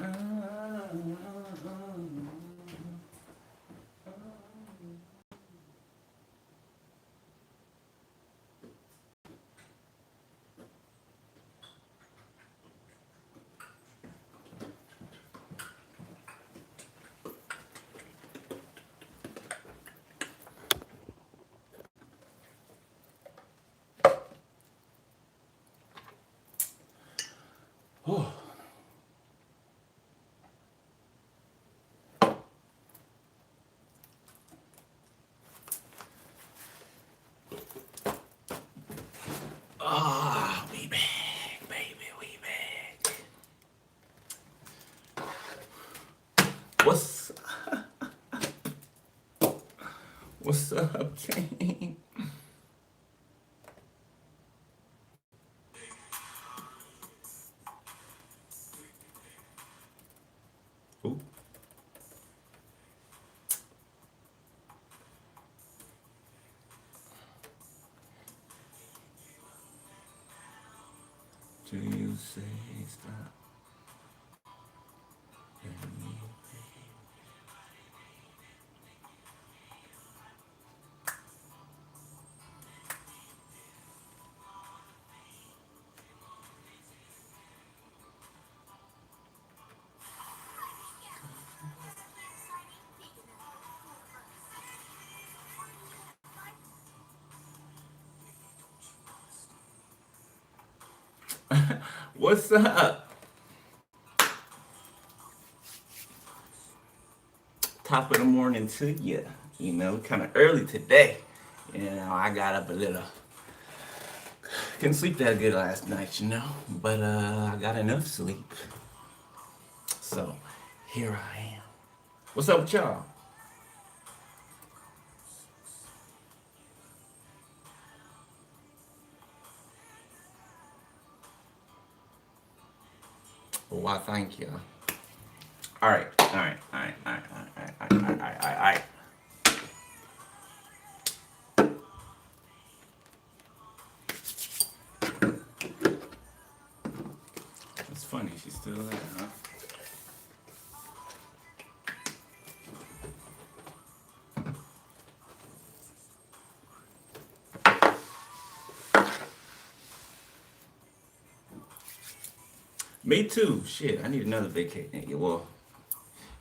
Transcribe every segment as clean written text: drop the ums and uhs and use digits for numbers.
Oh. Ah, we back, baby, we back. What's up, King? Ooh. Do you say stop? What's up? Top of the morning to you. You know, kind of early today. You know, I got up a little. Couldn't sleep that good last night, you know, but I got enough sleep. So here I am. What's up with y'all? Well, why, thank you. All right, all right, all right, all right, all right, all right, all right, all right. It's funny, she's still there, huh? Me too. Shit, I need another vacation. Yeah, well,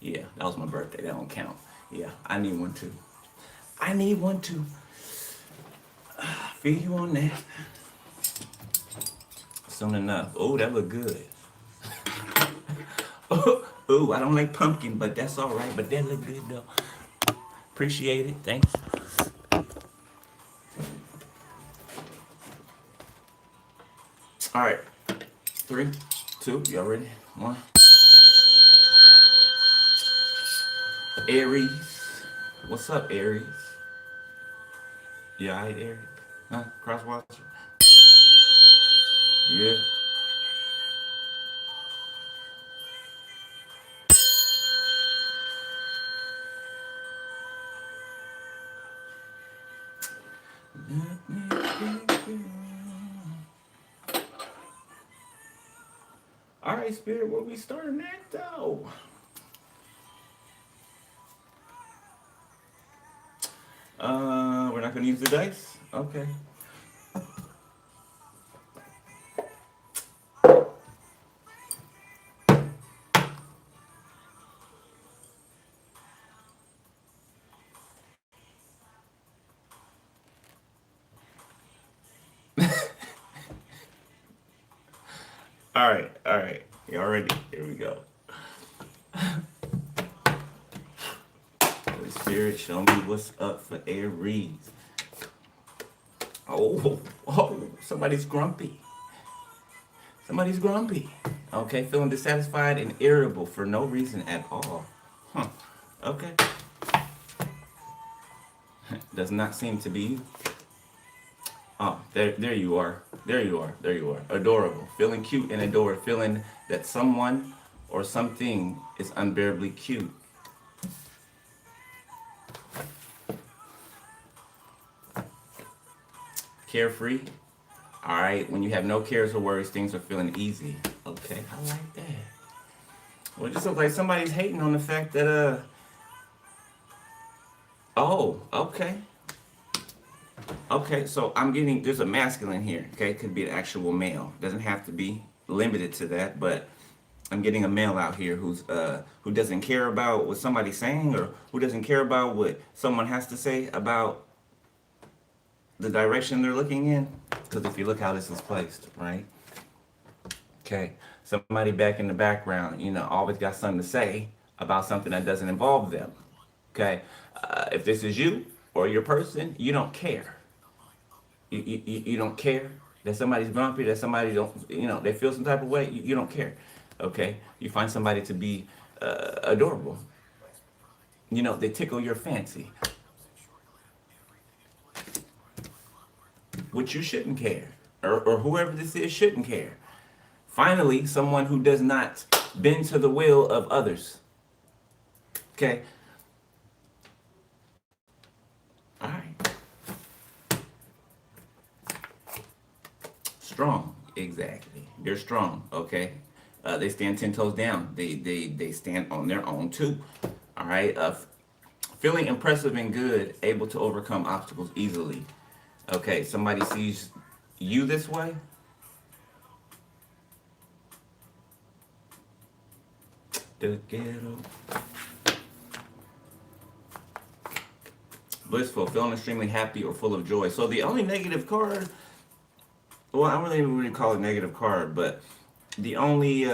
yeah, that was my birthday. That don't count. Yeah, I need one too. I need one too. Feel you on that. Soon enough. Oh, that look good. Oh, I don't like pumpkin, but that's all right. But that look good though. Appreciate it. Thanks. All right. 3, 2. Y'all ready? 1. Aries. What's up, Aries? Yeah, alright, Aries. Huh? Crosswatcher. Yeah. All right, Spirit. Where we starting at though? We're not gonna use the dice. Okay. All right. All right. Y'all ready? Here we go. Holy Spirit, show me what's up for Aries. Oh, oh, somebody's grumpy. Somebody's grumpy. Okay, feeling dissatisfied and irritable for no reason at all. Huh. Okay. Does not seem to be you. Oh, there you are. There you are. There you are. Adorable. Feeling cute and adored. Feeling that someone or something is unbearably cute. Carefree. All right. When you have no cares or worries, things are feeling easy. Okay, I like that. Well, it just looks like somebody's hating on the fact that oh, okay. Okay, so I'm getting there's a masculine here. Okay, could be an actual male. Doesn't have to be limited to that, but I'm getting a male out here who doesn't care about what somebody's saying or who doesn't care about what someone has to say about the direction they're looking in. Because if you look how this is placed, right? Okay, somebody back in the background, always got something to say about something that doesn't involve them. Okay, if this is you or your person, you don't care. You don't care that somebody's grumpy, that somebody don't, they feel some type of way. You don't care. Okay, you find somebody to be adorable. They tickle your fancy, which you shouldn't care, or whoever this is shouldn't care. Finally, someone who does not bend to the will of others. Okay. All right. Strong, exactly. They're strong. Okay. They stand 10 toes down. They stand on their own too. All right. Feeling impressive and good, able to overcome obstacles easily. Okay. Somebody sees you this way. The ghetto. Blissful, feeling extremely happy or full of joy. So the only negative card, well, I don't really call it negative card, but the only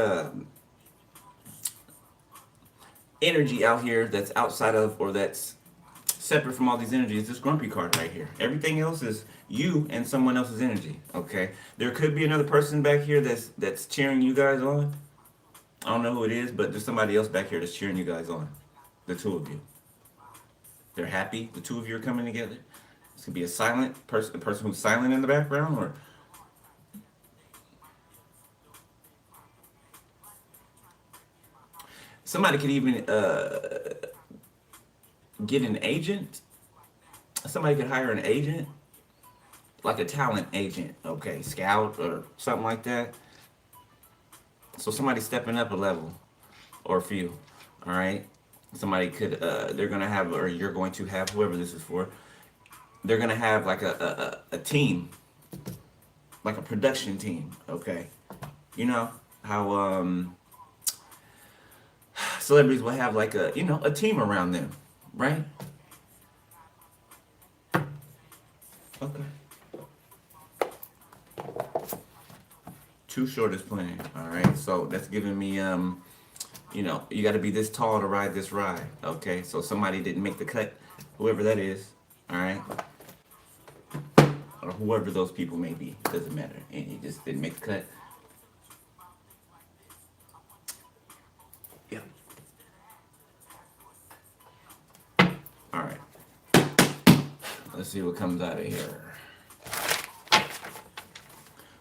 energy out here that's outside of or that's separate from all these energies is this grumpy card right here. Everything else is you and someone else's energy. Okay, there could be another person back here that's cheering you guys on. I don't know who it is, but there's somebody else back here that's cheering you guys on. The two of you. They're happy. The two of you are coming together. This could be a silent person, a person who's silent in the background, or somebody could even get an agent. Somebody could hire an agent, like a talent agent, okay, scout or something like that. So somebody stepping up a level or a few, all right. Somebody could, they're gonna have, or you're going to have, whoever this is for, they're gonna have like a team, like a production team, okay. You know how celebrities will have like a team around them, right? Okay. Too short is playing. All right. So that's giving me you got to be this tall to ride this ride. Okay. So somebody didn't make the cut, whoever that is. All right. Or whoever those people may be, doesn't matter. And he just didn't make the cut. Yeah. All right. Let's see what comes out of here.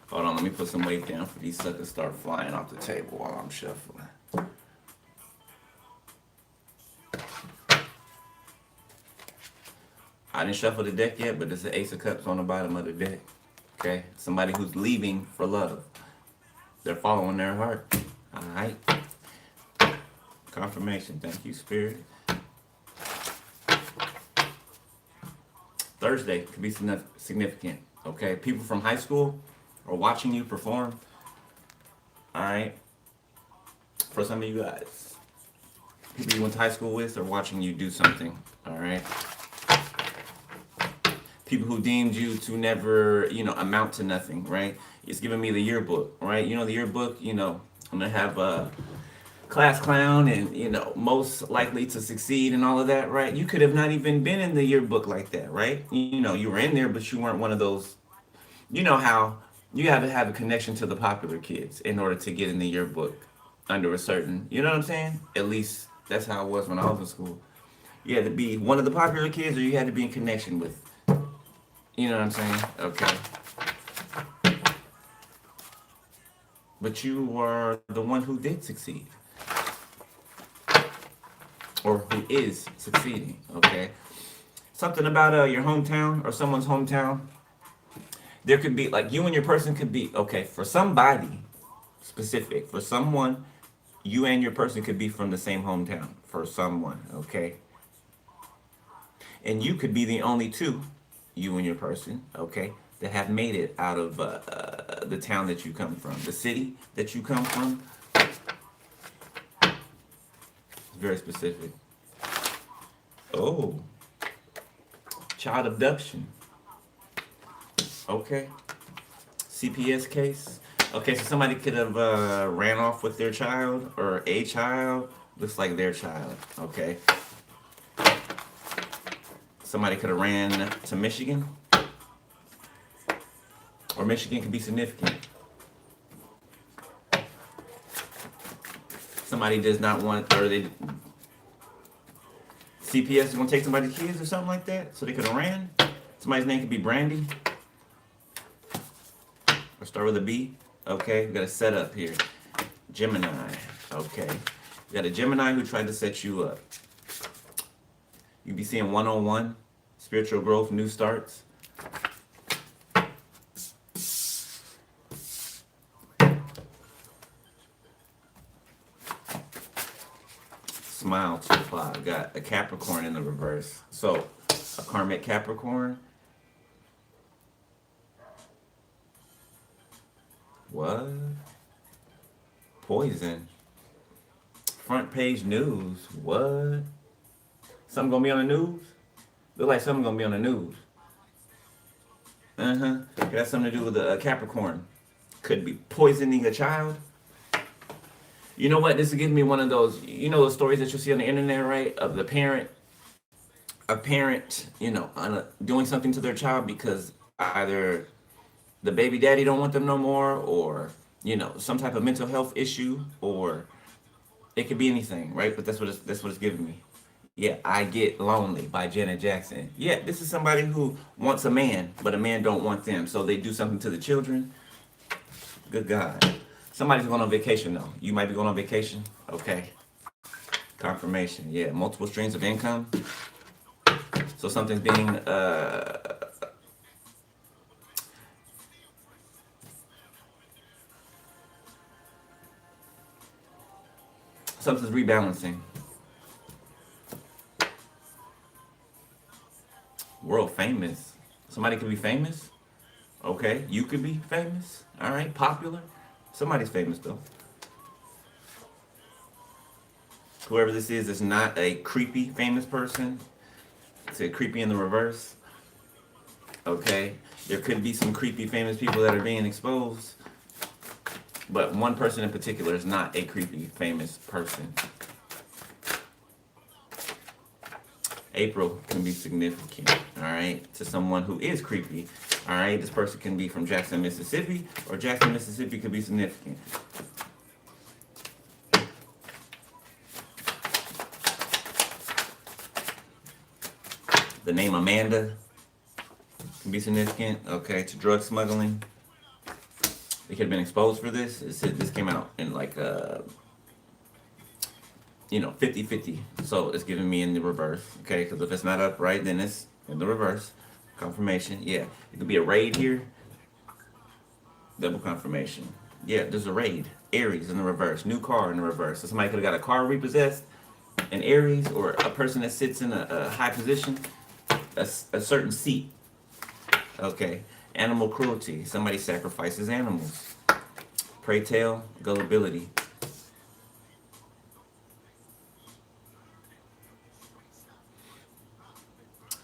Hold on, let me put some weight down for these suckers to start flying off the table while I'm shuffling. I didn't shuffle the deck yet, but there's an Ace of Cups on the bottom of the deck. Okay? Somebody who's leaving for love. They're following their heart. Alright? Confirmation. Thank you, Spirit. Thursday could be significant. Okay? People from high school are watching you perform. Alright? For some of you guys. People you went to high school with are watching you do something. Alright? People who deemed you to never, amount to nothing, right? It's giving me the yearbook, right? The yearbook, I'm gonna have a class clown and, most likely to succeed and all of that, right? You could have not even been in the yearbook like that, right? You were in there, but you weren't one of those, how you have to have a connection to the popular kids in order to get in the yearbook under a certain, you know what I'm saying? At least that's how it was when I was in school. You had to be one of the popular kids or you had to be in connection with. You know what I'm saying? Okay. But you are the one who did succeed. Or who is succeeding, okay? Something about your hometown or someone's hometown. There could be, like, you and your person could be, okay, for somebody specific, for someone, You and your person could be from the same hometown for someone, okay? And you could be the only two, you and your person, okay, that have made it out of the town that you come from, the city that you come from. It's very specific. Oh, child abduction. Okay. CPS case. Okay, so somebody could have ran off with their child or a child. Looks like their child. Okay. Somebody could have ran to Michigan, or Michigan could be significant. Somebody does not want, or they CPS is gonna take somebody's kids or something like that, so they could have ran. Somebody's name could be Brandy, or start with a B. Okay, we got a setup here. Gemini. Okay, we got a Gemini who tried to set you up. You be seeing one-on-one, spiritual growth, new starts. Smile to apply. Got a Capricorn in the reverse. So, a karmic Capricorn. What? Poison. Front page news. What? Something gonna be on the news? Look like something gonna be on the news. Got something to do with the Capricorn. Could be poisoning a child. You know what? This is giving me one of those, those stories that you see on the internet, right? Of a parent, doing something to their child because either the baby daddy don't want them no more, or some type of mental health issue, or it could be anything, right? But that's what it's giving me. Yeah, I Get Lonely by Janet Jackson. Yeah, this is somebody who wants a man, but a man don't want them, so they do something to the children. Good God. Somebody's going on vacation though. You might be going on vacation. Okay. Confirmation. Yeah, multiple streams of income. So something's being something's rebalancing. World famous. Somebody could be famous. Okay, you could be famous. All right, popular. Somebody's famous though. Whoever this is not a creepy famous person. It's a creepy in the reverse. Okay, there could be some creepy famous people that are being exposed, but one person in particular is not a creepy famous person. April can be significant, all right, to someone who is creepy. All right, this person can be from Jackson, Mississippi, or Jackson, Mississippi could be significant. The name Amanda can be significant, okay, to drug smuggling. They could have been exposed for this. This came out in like 50-50. So it's giving me in the reverse, okay? Because if it's not upright, then it's in the reverse. Confirmation, yeah. It could be a raid here. Double confirmation. Yeah, there's a raid. Aries in the reverse. New car in the reverse. So somebody could have got a car repossessed in Aries, or a person that sits in a high position, a certain seat. Okay. Animal cruelty. Somebody sacrifices animals. Pray tell, gullibility.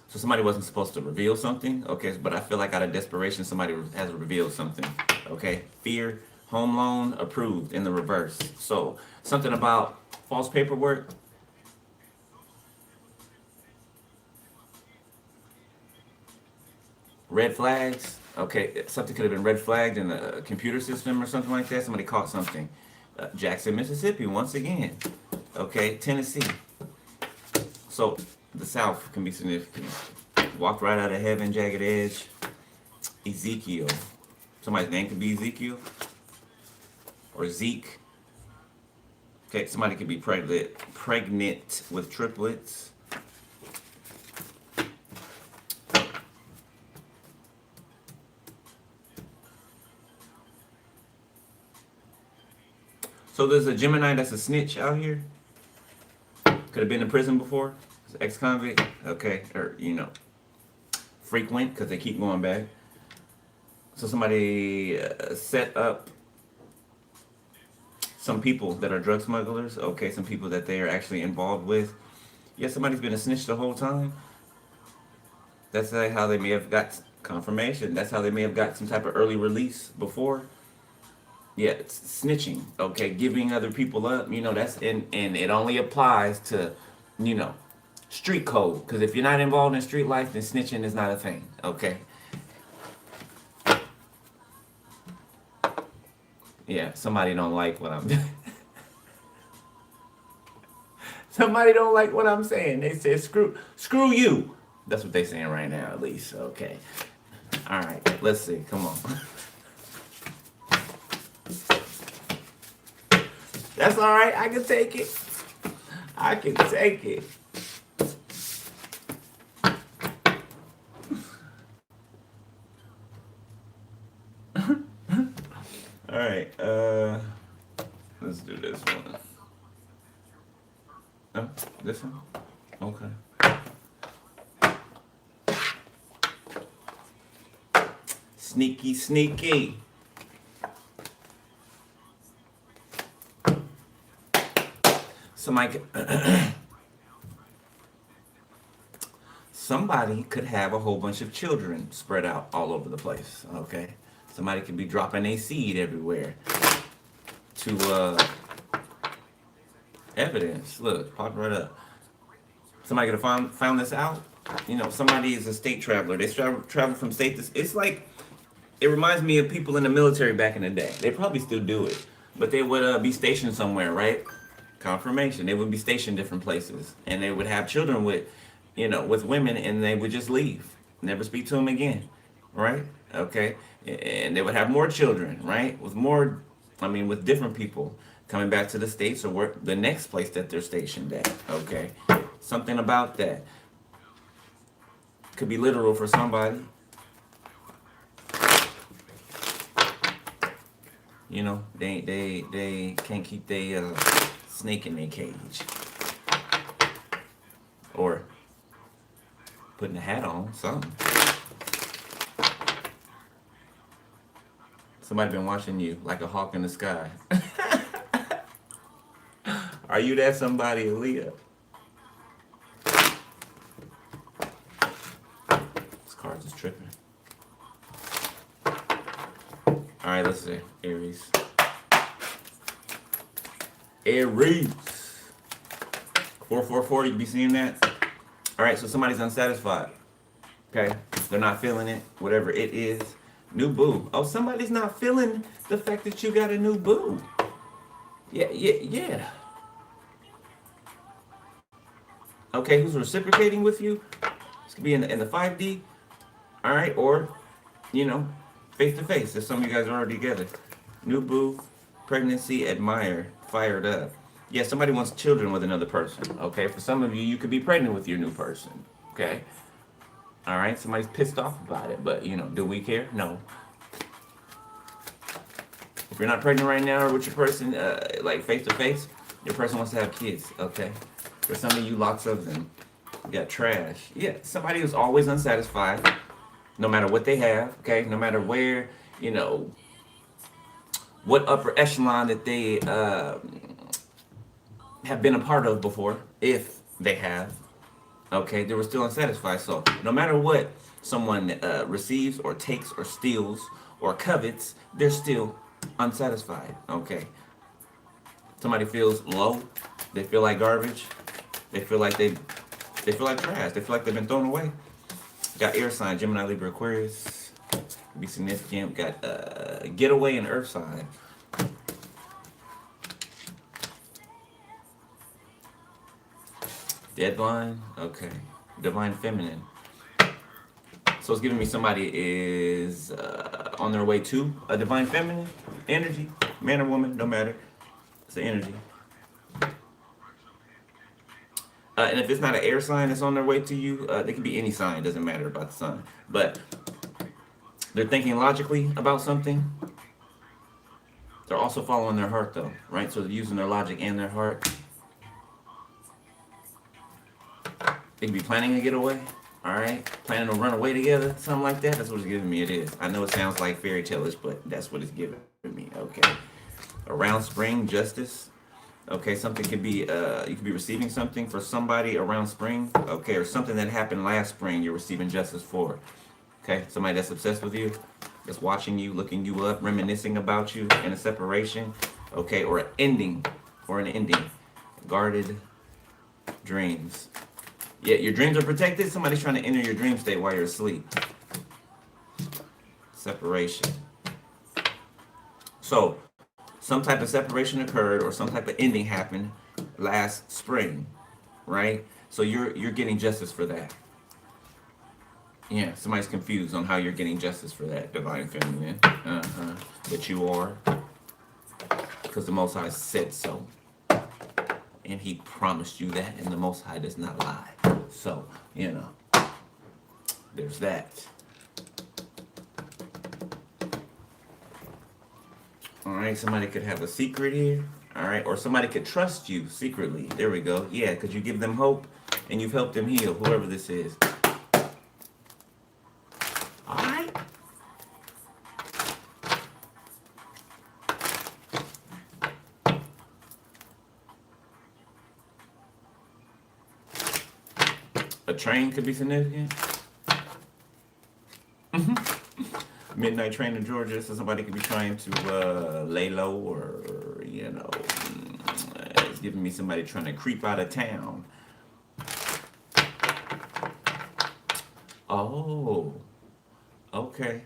So somebody wasn't supposed to reveal something, okay, but I feel like out of desperation, somebody has revealed something, okay? Fear, home loan, approved in the reverse. So something about false paperwork. Red flags, okay, something could have been red flagged in the computer system or something like that. Somebody caught something. Jackson, Mississippi, once again. Okay, Tennessee. So the South can be significant. Walked right out of heaven, jagged edge. Ezekiel. Somebody's name could be Ezekiel. Or Zeke. Okay, somebody could be pregnant with triplets. So So there's a Gemini that's a snitch out here. Could have been in prison before. Ex-convict. Okay, or frequent because they keep going back. So somebody set up some people that are drug smugglers. Okay, some people that they are actually involved with. Yeah, somebody's been a snitch the whole time. That's how they may have got confirmation. That's how they may have got some type of early release before. Yeah, it's snitching. Okay, giving other people up. That's and it only applies to, you know, street code. Because if you're not involved in street life, then snitching is not a thing. Okay. Yeah, somebody don't like what I'm doing. Somebody don't like what I'm saying. They said screw you. That's what they saying right now, at least. Okay. All right. Let's see. Come on. That's all right. I can take it. I can take it. All right. Let's do this one. Oh, this one? Okay. Sneaky, sneaky. Somebody could have a whole bunch of children spread out all over the place. Okay. Somebody could be dropping a seed everywhere. To evidence. Look, pop right up. Somebody could have found this out. Somebody is a state traveler. They travel from state to. It's like it reminds me of people in the military back in the day. They probably still do it, but they would be stationed somewhere, right? Confirmation. They would be stationed different places, and they would have children with women, and they would just leave, never speak to them again, right? Okay, and they would have more children, right? With different people coming back to the States or the next place that they're stationed at. Okay, something about that could be literal for somebody. They can't keep their snake in their cage, or putting a hat on, something. Somebody been watching you like a hawk in the sky. Are you that somebody, Aaliyah? This card's just tripping. All right, let's see. Aries. Aries. 444, you be seeing that? All right, so somebody's unsatisfied. Okay, they're not feeling it, whatever it is. New boo. Oh, somebody's not feeling the fact that you got a new boo. Yeah. Okay, who's reciprocating with you? This could be in the 5D. All right, or, face to face. If some of you guys are already together. New boo, pregnancy, admire, fired up. Yeah, somebody wants children with another person. Okay, for some of you, you could be pregnant with your new person. Okay. All right, somebody's pissed off about it, but do we care? No. If you're not pregnant right now or with your person, like face to face, your person wants to have kids. Okay. For some of you, lots of them. You got trash. Yeah, somebody who's always unsatisfied, no matter what they have. Okay, no matter where, what upper echelon that they have been a part of before, if they have. Okay, they were still unsatisfied. So no matter what someone receives or takes or steals or covets, they're still unsatisfied. Okay. Somebody feels low. They feel like garbage. They feel like they feel like trash. They feel like they've been thrown away. Got air sign, Gemini, Libra, Aquarius. Be significant. Got getaway and earth sign. Deadline, okay. Divine feminine. So it's giving me somebody is on their way to a divine feminine energy, man or woman, no matter. It's the energy. And if it's not an air sign that's on their way to you, they can be any sign. Doesn't matter about the sun. But they're thinking logically about something. They're also following their heart though, right? So they're using their logic and their heart. They could be planning a getaway, all right? Planning to run away together, something like that. That's what it's giving me. It is. I know it sounds like fairy tale-ish, but that's what it's giving me. Okay. Around spring, justice. Okay, something could be you could be receiving something for somebody around spring. Okay, or something that happened last spring you're receiving justice for. Okay, somebody that's obsessed with you, that's watching you, looking you up, reminiscing about you in a separation. Okay, or an ending, Guarded dreams. Yeah, your dreams are protected. Somebody's trying to enter your dream state while you're asleep. Separation. So, some type of separation occurred or some type of ending happened last spring, right? So you're getting justice for that. Yeah, somebody's confused on how you're getting justice for that, divine feminine. But you are, because the Most High said so. And he promised you that, and the Most High does not lie. So, there's that. All right, somebody could have a secret here. All right, or somebody could trust you secretly. There we go. Yeah, because you give them hope, and you've helped them heal, whoever this is. All right. A train could be significant. Midnight train in Georgia, so somebody could be trying to lay low, or it's giving me somebody trying to creep out of town. Oh, okay.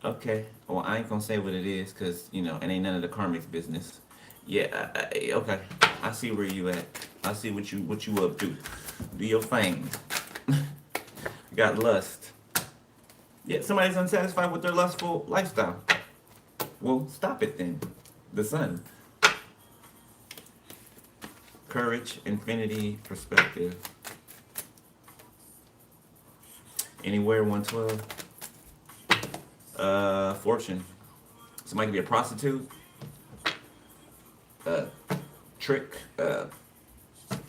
Okay. Well, I ain't gonna say what it is, cause it ain't none of the karmic's business. Yeah. Okay. I see where you at. I see what you up to. Do your thing. You got lust. Yeah, somebody's unsatisfied with their lustful lifestyle. Well, stop it then. The sun. Courage, infinity, perspective. Anywhere 112. Fortune. Somebody could be a prostitute. Trick.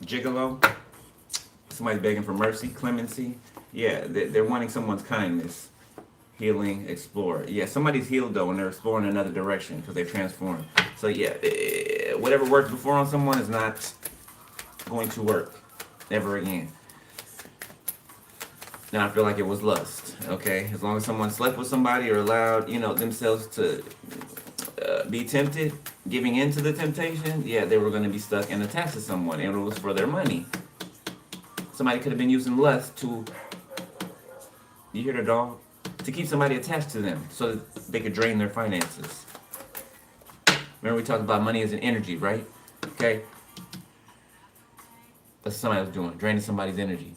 Gigolo. Somebody's begging for mercy, clemency. Yeah, they're wanting someone's kindness. Healing, explore. Yeah, somebody's healed though, and they're exploring another direction because they're transformed. So yeah, whatever worked before on someone is not going to work ever again. And I feel like it was lust. Okay, as long as someone slept with somebody or allowed themselves to be tempted, giving in to the temptation, yeah, they were going to be stuck and attached to someone, and it was for their money. Somebody could have been using lust to, you hear the dog? To keep somebody attached to them so that they could drain their finances. Remember we talked about money as an energy, right? Okay? That's what somebody was doing, draining somebody's energy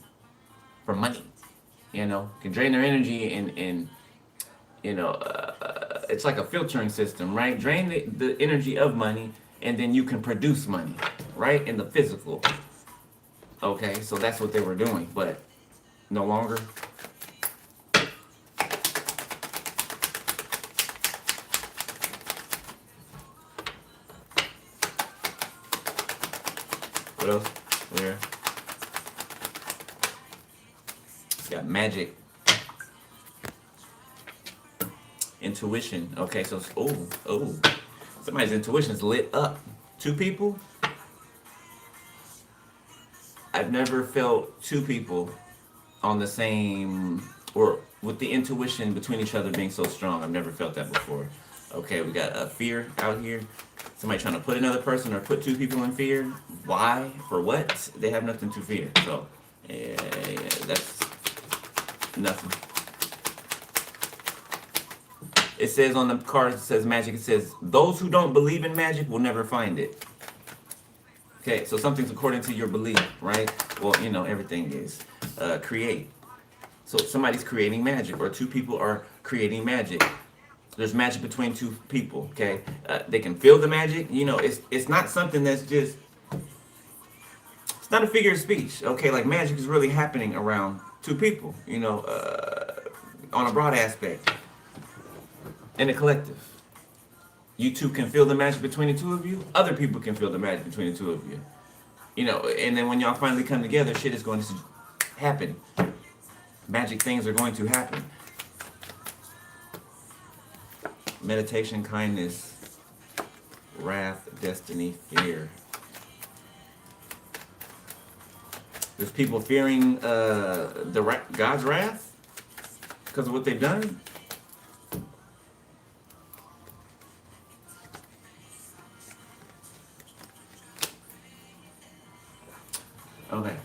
for money. Can drain their energy and it's like a filtering system, right? Drain the energy of money, and then you can produce money, right? In the physical. Okay, so that's what they were doing, but no longer. What else? Where? It's got magic. Intuition. Okay, so somebody's intuition's lit up. Two people? I've never felt two people on the same, or with the intuition between each other being so strong. I've never felt that before. Okay, we got fear out here. Somebody trying to put another person or put two people in fear. Why? For what? They have nothing to fear. So, yeah, that's nothing. It says on the card, it says magic. It says, those who don't believe in magic will never find it. Okay, so something's according to your belief, right? Well, everything is. Create. So somebody's creating magic, or two people are creating magic. There's magic between two people, okay? They can feel the magic. It's not something that's just, it's not a figure of speech, okay? Like magic is really happening around two people, on a broad aspect, in a collective. You two can feel the magic between the two of you. Other people can feel the magic between the two of you. You know, and then when y'all finally come together, shit is going to happen. Magic things are going to happen. Meditation, kindness, wrath, destiny, fear. There's people fearing God's wrath because of what they've done. Okay.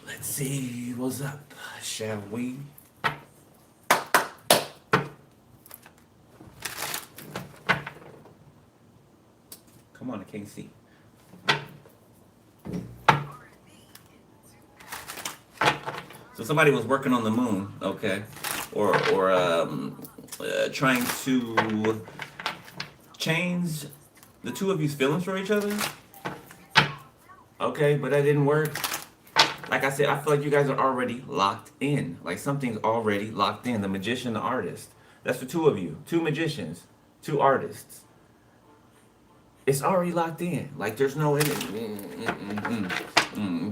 Let's see what's up, shall we? Come on, I can't see. So somebody was working on the moon, okay, or trying to change the two of you's feelings for each other. Okay, but that didn't work. Like I said, I feel like you guys are already locked in. Like something's already locked in. The magician, the artist. That's the two of you. Two magicians, two artists. It's already locked in. Like there's no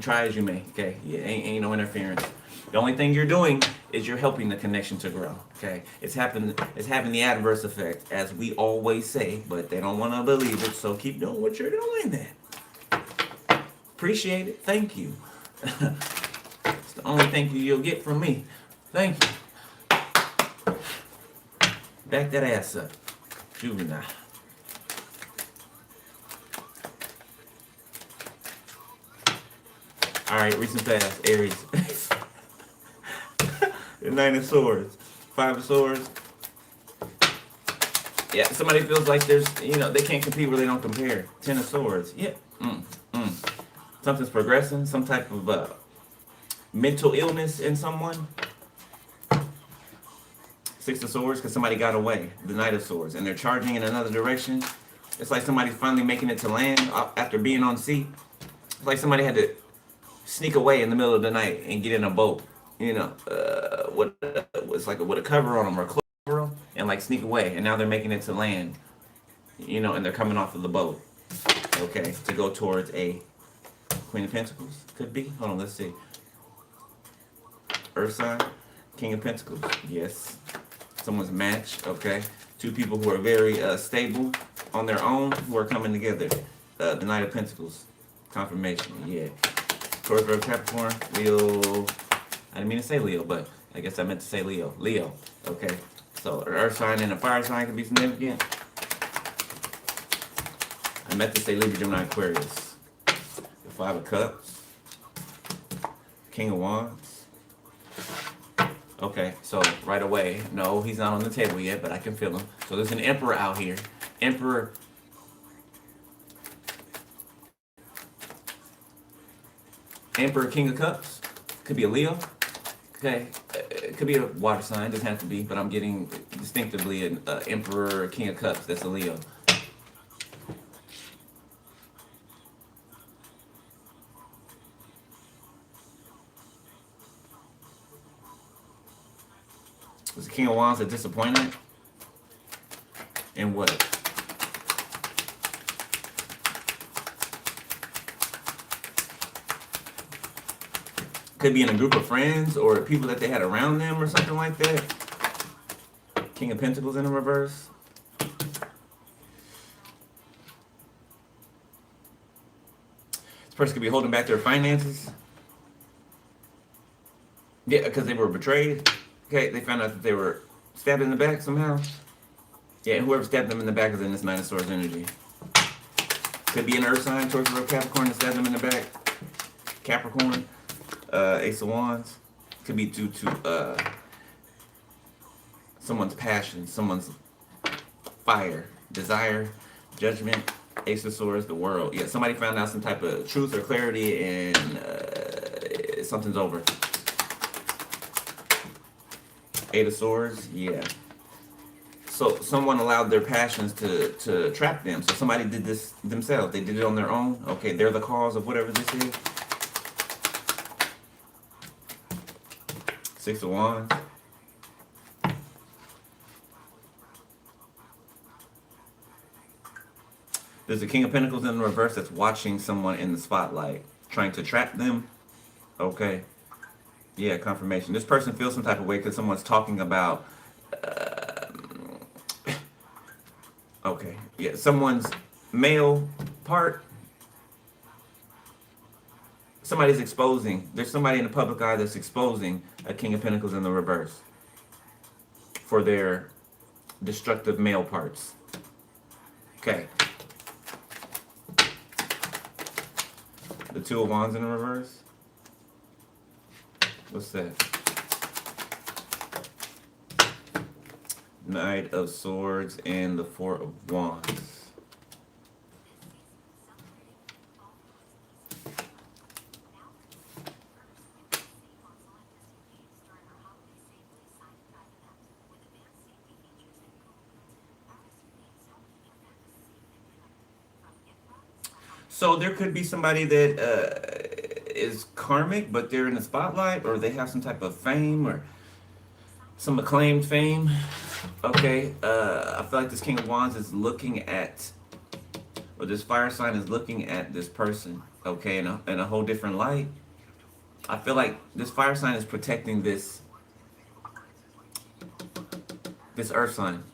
try as you may. Okay, yeah, ain't no interference. The only thing you're doing is you're helping the connection to grow. Okay, it's having the adverse effect, as we always say, but they don't want to believe it. So keep doing what you're doing then. Appreciate it. Thank you. It's the only thank you you'll get from me. Thank you. Back that ass up, juvenile. All right, recent past, Aries. The Nine of Swords, Five of Swords. Yeah, somebody feels like there's, they can't compete where they don't compare. Ten of Swords. Yeah. Something's progressing. Some type of mental illness in someone. Six of Swords, because somebody got away. The Knight of Swords, and they're charging in another direction. It's like somebody's finally making it to land after being on sea. It's like somebody had to sneak away in the middle of the night and get in a boat. With a cover on them or cover them, and like sneak away, and now they're making it to land. And they're coming off of the boat. Okay, to go towards a Queen of Pentacles. Could be. Hold on, let's see. Earth sign, King of Pentacles. Yes. Someone's match. Okay. Two people who are very stable on their own, who are coming together. The Knight of Pentacles. Confirmation. Yeah. Taurus, Virgo, Capricorn, Leo. I didn't mean to say Leo, but I guess I meant to say Leo. Leo. Okay. So an earth sign and a fire sign can be significant. I meant to say Libra, Gemini, Aquarius. The Five of Cups. King of Wands. Okay, so right away, no, he's not on the table yet, but I can feel him. So there's an Emperor out here. Emperor. Emperor, King of Cups. Could be a Leo. Okay. It could be a water sign. Doesn't have to be, but I'm getting distinctively an Emperor, King of Cups. That's a Leo. Was the King of Wands a disappointment? And what? Could be in a group of friends or people that they had around them or something like that. King of Pentacles in the reverse. This person could be holding back their finances. Yeah, because they were betrayed. Okay, they found out that they were stabbed in the back somehow. Yeah, and whoever stabbed them in the back is in this Nine of Swords energy. Could be an earth sign, Taurus, Virgo, Capricorn, that stabbed them in the back. Capricorn. Ace of Wands. Could be due to someone's passion, someone's fire, desire, judgment. Ace of Swords, the world. Yeah, somebody found out some type of truth or clarity, and something's over. Eight of Swords, yeah. So someone allowed their passions to trap them. So somebody did this themselves. They did it on their own. Okay, they're the cause of whatever this is. Six of Wands. There's the King of Pentacles in the reverse that's watching someone in the spotlight, trying to trap them. Okay. Yeah, confirmation. This person feels some type of way because someone's talking about. Okay. Yeah, someone's male part. Somebody's exposing. There's somebody in the public eye that's exposing a King of Pentacles in the reverse for their destructive male parts. Okay. The Two of Wands in the reverse. What's that? Knight of Swords and the Four of Wands. So there could be somebody that is karmic, but they're in the spotlight, or they have some type of fame or some acclaimed fame. Okay, I feel like this King of Wands is looking at, or this fire sign is looking at this person, okay, in a whole different light. I feel like this fire sign is protecting this earth sign.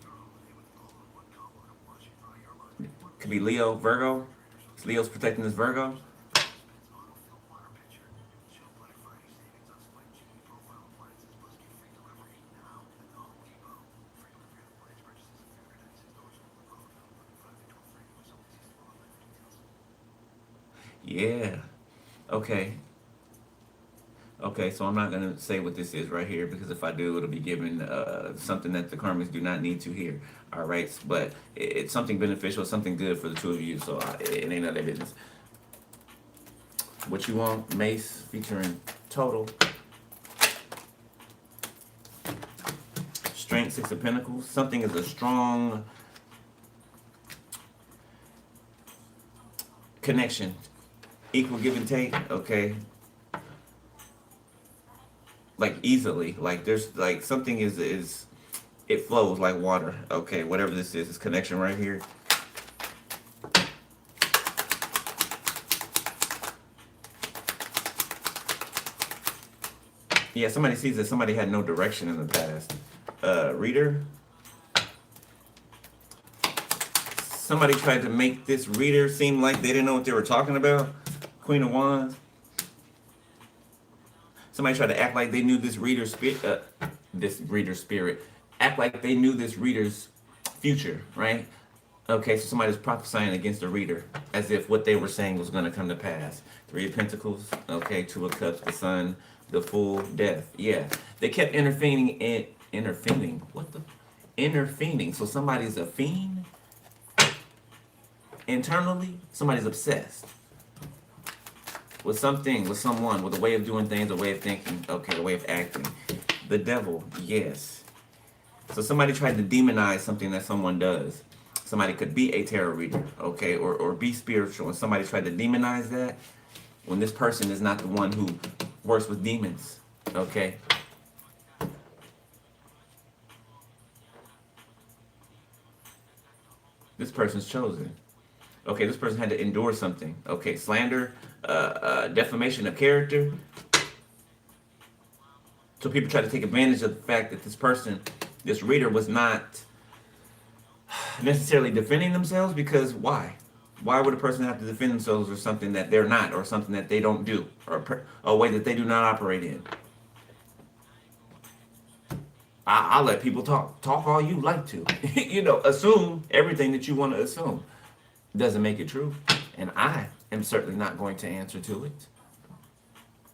Could be Leo, Virgo. Leo's protecting this Virgo. Yeah. Okay. Okay, so I'm not going to say what this is right here, because if I do, it'll be given something that the karmics do not need to hear. All right, but it's something beneficial, something good for the two of you, so it ain't none of their business. What you want? Mace featuring Total. Strength, Six of Pentacles. Something is a strong connection. Equal give and take, okay? Like easily, like there's like something is it flows like water, okay? Whatever this is, this connection right here. Yeah, somebody sees that somebody had no direction in the past. Reader. Somebody tried to make this reader seem like they didn't know what they were talking about. Queen of Wands. Somebody tried to act like they knew this reader's spirit. Act like they knew this reader's future, right? Okay, so somebody's prophesying against the reader as if what they were saying was going to come to pass. Three of Pentacles, okay, Two of Cups, the Sun, the Fool, Death. Yeah, they kept intervening. What the? Intervening. So somebody's a fiend internally. Somebody's obsessed with something, with someone, with a way of doing things, a way of thinking, okay, a way of acting. The Devil, yes. So somebody tried to demonize something that someone does. Somebody could be a tarot reader, okay, or be spiritual, and somebody tried to demonize that when this person is not the one who works with demons, okay? This person's chosen. Okay, this person had to endure something. Okay, slander, defamation of character. So people try to take advantage of the fact that this person, this reader, was not necessarily defending themselves, because why? Why would a person have to defend themselves or something that they're not, or something that they don't do, or a way that they do not operate in? I'll let people talk all you like to. You know, assume everything that you want to assume. Doesn't make it true, and I am certainly not going to answer to it.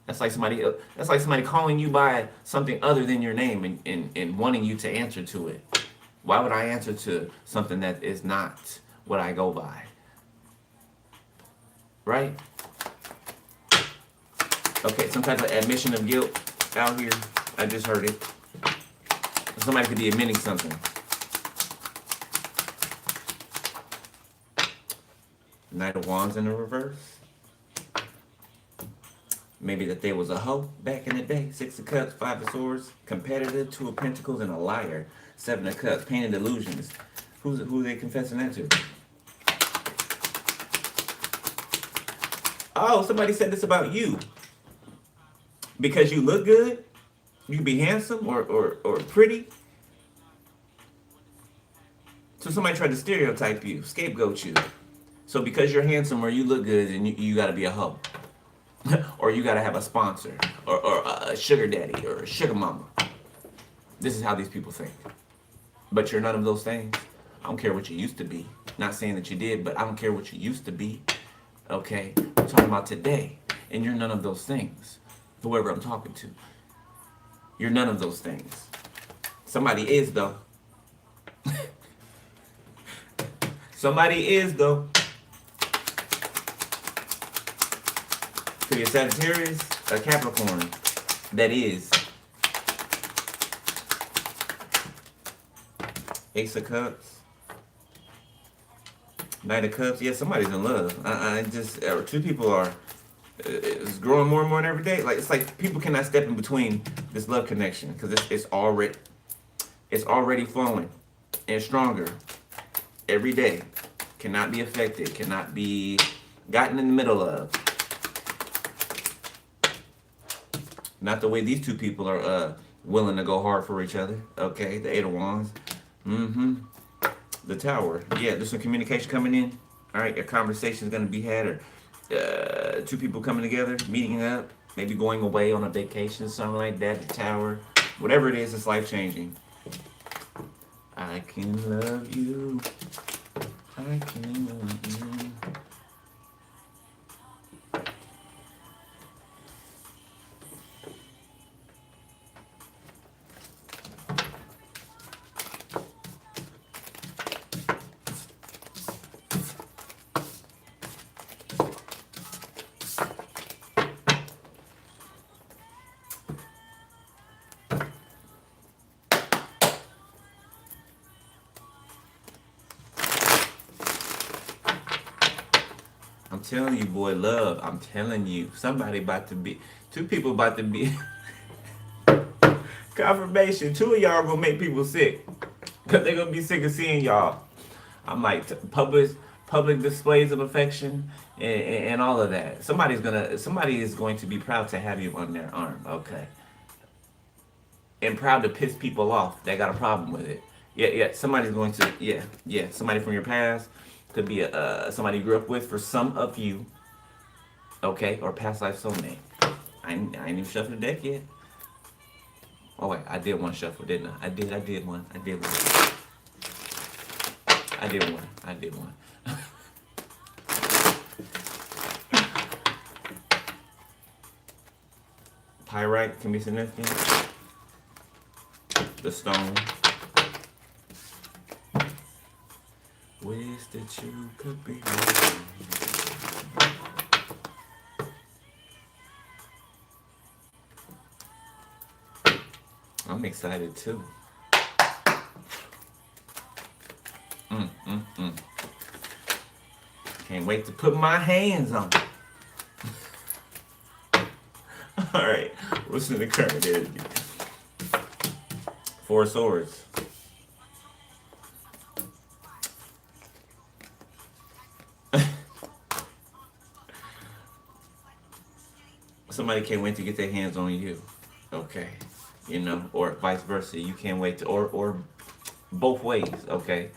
That's like somebody calling you by something other than your name and wanting you to answer to it. Why would I answer to something that is not what I go by? Right? Okay, some type of admission of guilt out here. I just heard it. Somebody could be admitting something. Knight of Wands in the reverse. Maybe that there was a hoe back in the day. Six of Cups, Five of Swords, competitive, Two of Pentacles, and a liar. Seven of Cups, painted illusions. Who are they confessing that to? Oh, somebody said this about you. Because you look good, you can be handsome or pretty. So somebody tried to stereotype you, scapegoat you. So because you're handsome or you look good, then you got to be a hoe. Or you got to have a sponsor. Or a sugar daddy or a sugar mama. This is how these people think. But you're none of those things. I don't care what you used to be. Not saying that you did, but I don't care what you used to be. Okay? I'm talking about today. And you're none of those things. Whoever I'm talking to. You're none of those things. Somebody is, though. Somebody is, though. Could be a Sagittarius, a Capricorn. That is. Ace of Cups. Knight of Cups. Yeah, somebody's in love. I just, two people are. It's growing more and more every day. Like, it's like people cannot step in between this love connection because it's already flowing and stronger every day. Cannot be affected. Cannot be gotten in the middle of. Not the way these two people are willing to go hard for each other. Okay, the Eight of Wands. The Tower. Yeah, there's some communication coming in. All right, a conversation is going to be had, or two people coming together, meeting up, maybe going away on a vacation, something like that. The Tower, whatever it is, it's life changing. I can love you. I can love you. I'm telling you, boy, love. I'm telling you, somebody about to be, two people about to be. Confirmation. Two of y'all gonna make people sick, cause they gonna be sick of seeing y'all. I'm like public displays of affection and all of that. Somebody is going to be proud to have you on their arm. Okay. And proud to piss people off that got a problem with it. Yeah. Somebody's going to, yeah. Somebody from your past. Could be somebody you grew up with for some of you. Okay, or past life soulmate. I ain't even shuffled the deck yet. Oh wait, I did one shuffle, didn't I? I did one. I did one. Pyrite can be significant. The stone. Wish that you could be mine. I'm excited too. Can't wait to put my hands on it. Alright, what's in the current energy? Four of Swords. Somebody can't wait to get their hands on you. Okay. You know, or vice versa. You can't wait to, or both ways. Okay.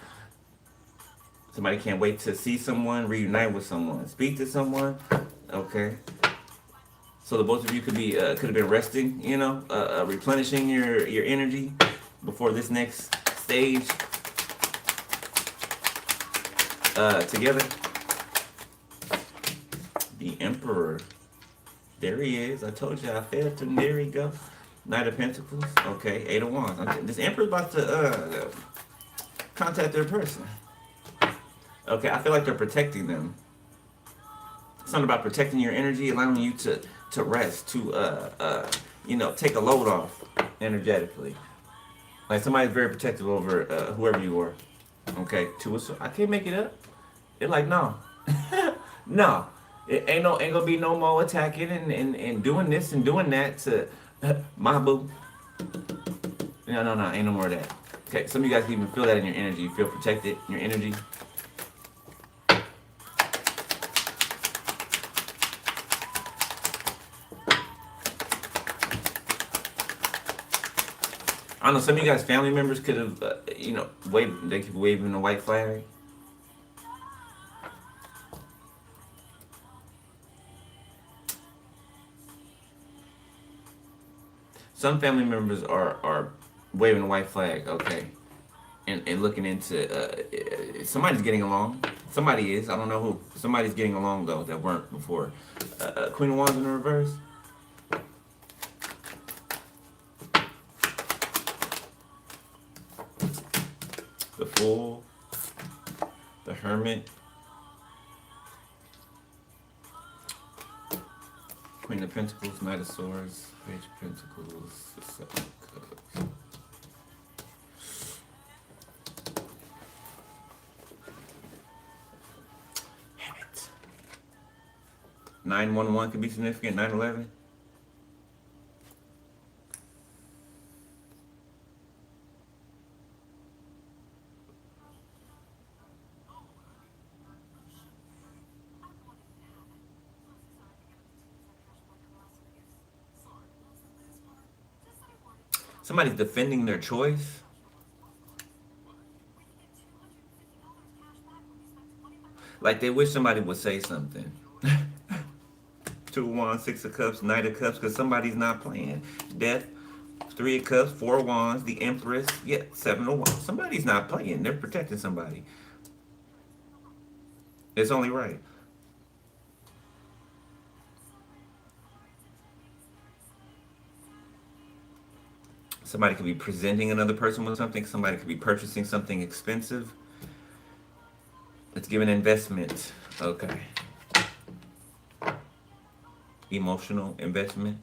Somebody can't wait to see someone, reunite with someone, speak to someone. Okay. So the both of you could have been resting, you know, replenishing your energy before this next stage together. The Emperor. There he is. I told you I failed him. There he go. Knight of Pentacles. Okay. Eight of Wands. This Emperor's about to contact their person. Okay. I feel like they're protecting them. Something about protecting your energy, allowing you to rest, to you know, take a load off energetically. Like somebody's very protective over whoever you are. Okay. I can't make it up. They're like, no. No. It ain't gonna be no more attacking and doing this and doing that to my boo. No, ain't no more of that. Okay, some of you guys can even feel that in your energy. You feel protected in your energy. don't know. Some of you guys, family members, could have, waved. They could be waving a white flag. Some family members are waving a white flag. Okay, and looking into somebody's getting along. Somebody is. I don't know who. Somebody's getting along though that weren't before. Queen of Wands in the reverse. The Fool. The Hermit. Queen of Pentacles, Knight of Swords, Page of Pentacles, the Seven of Cups. Damn it. 911 could be significant, 911. Somebody's defending their choice. Like they wish somebody would say something. 2 of Wands, 6 of Cups, Knight of Cups, because somebody's not playing. Death, 3 of Cups, 4 of Wands, the Empress, 7 of Wands. Somebody's not playing. They're protecting somebody. It's only right. Somebody could be presenting another person with something. Somebody could be purchasing something expensive. Let's give an investment. Okay. Emotional investment.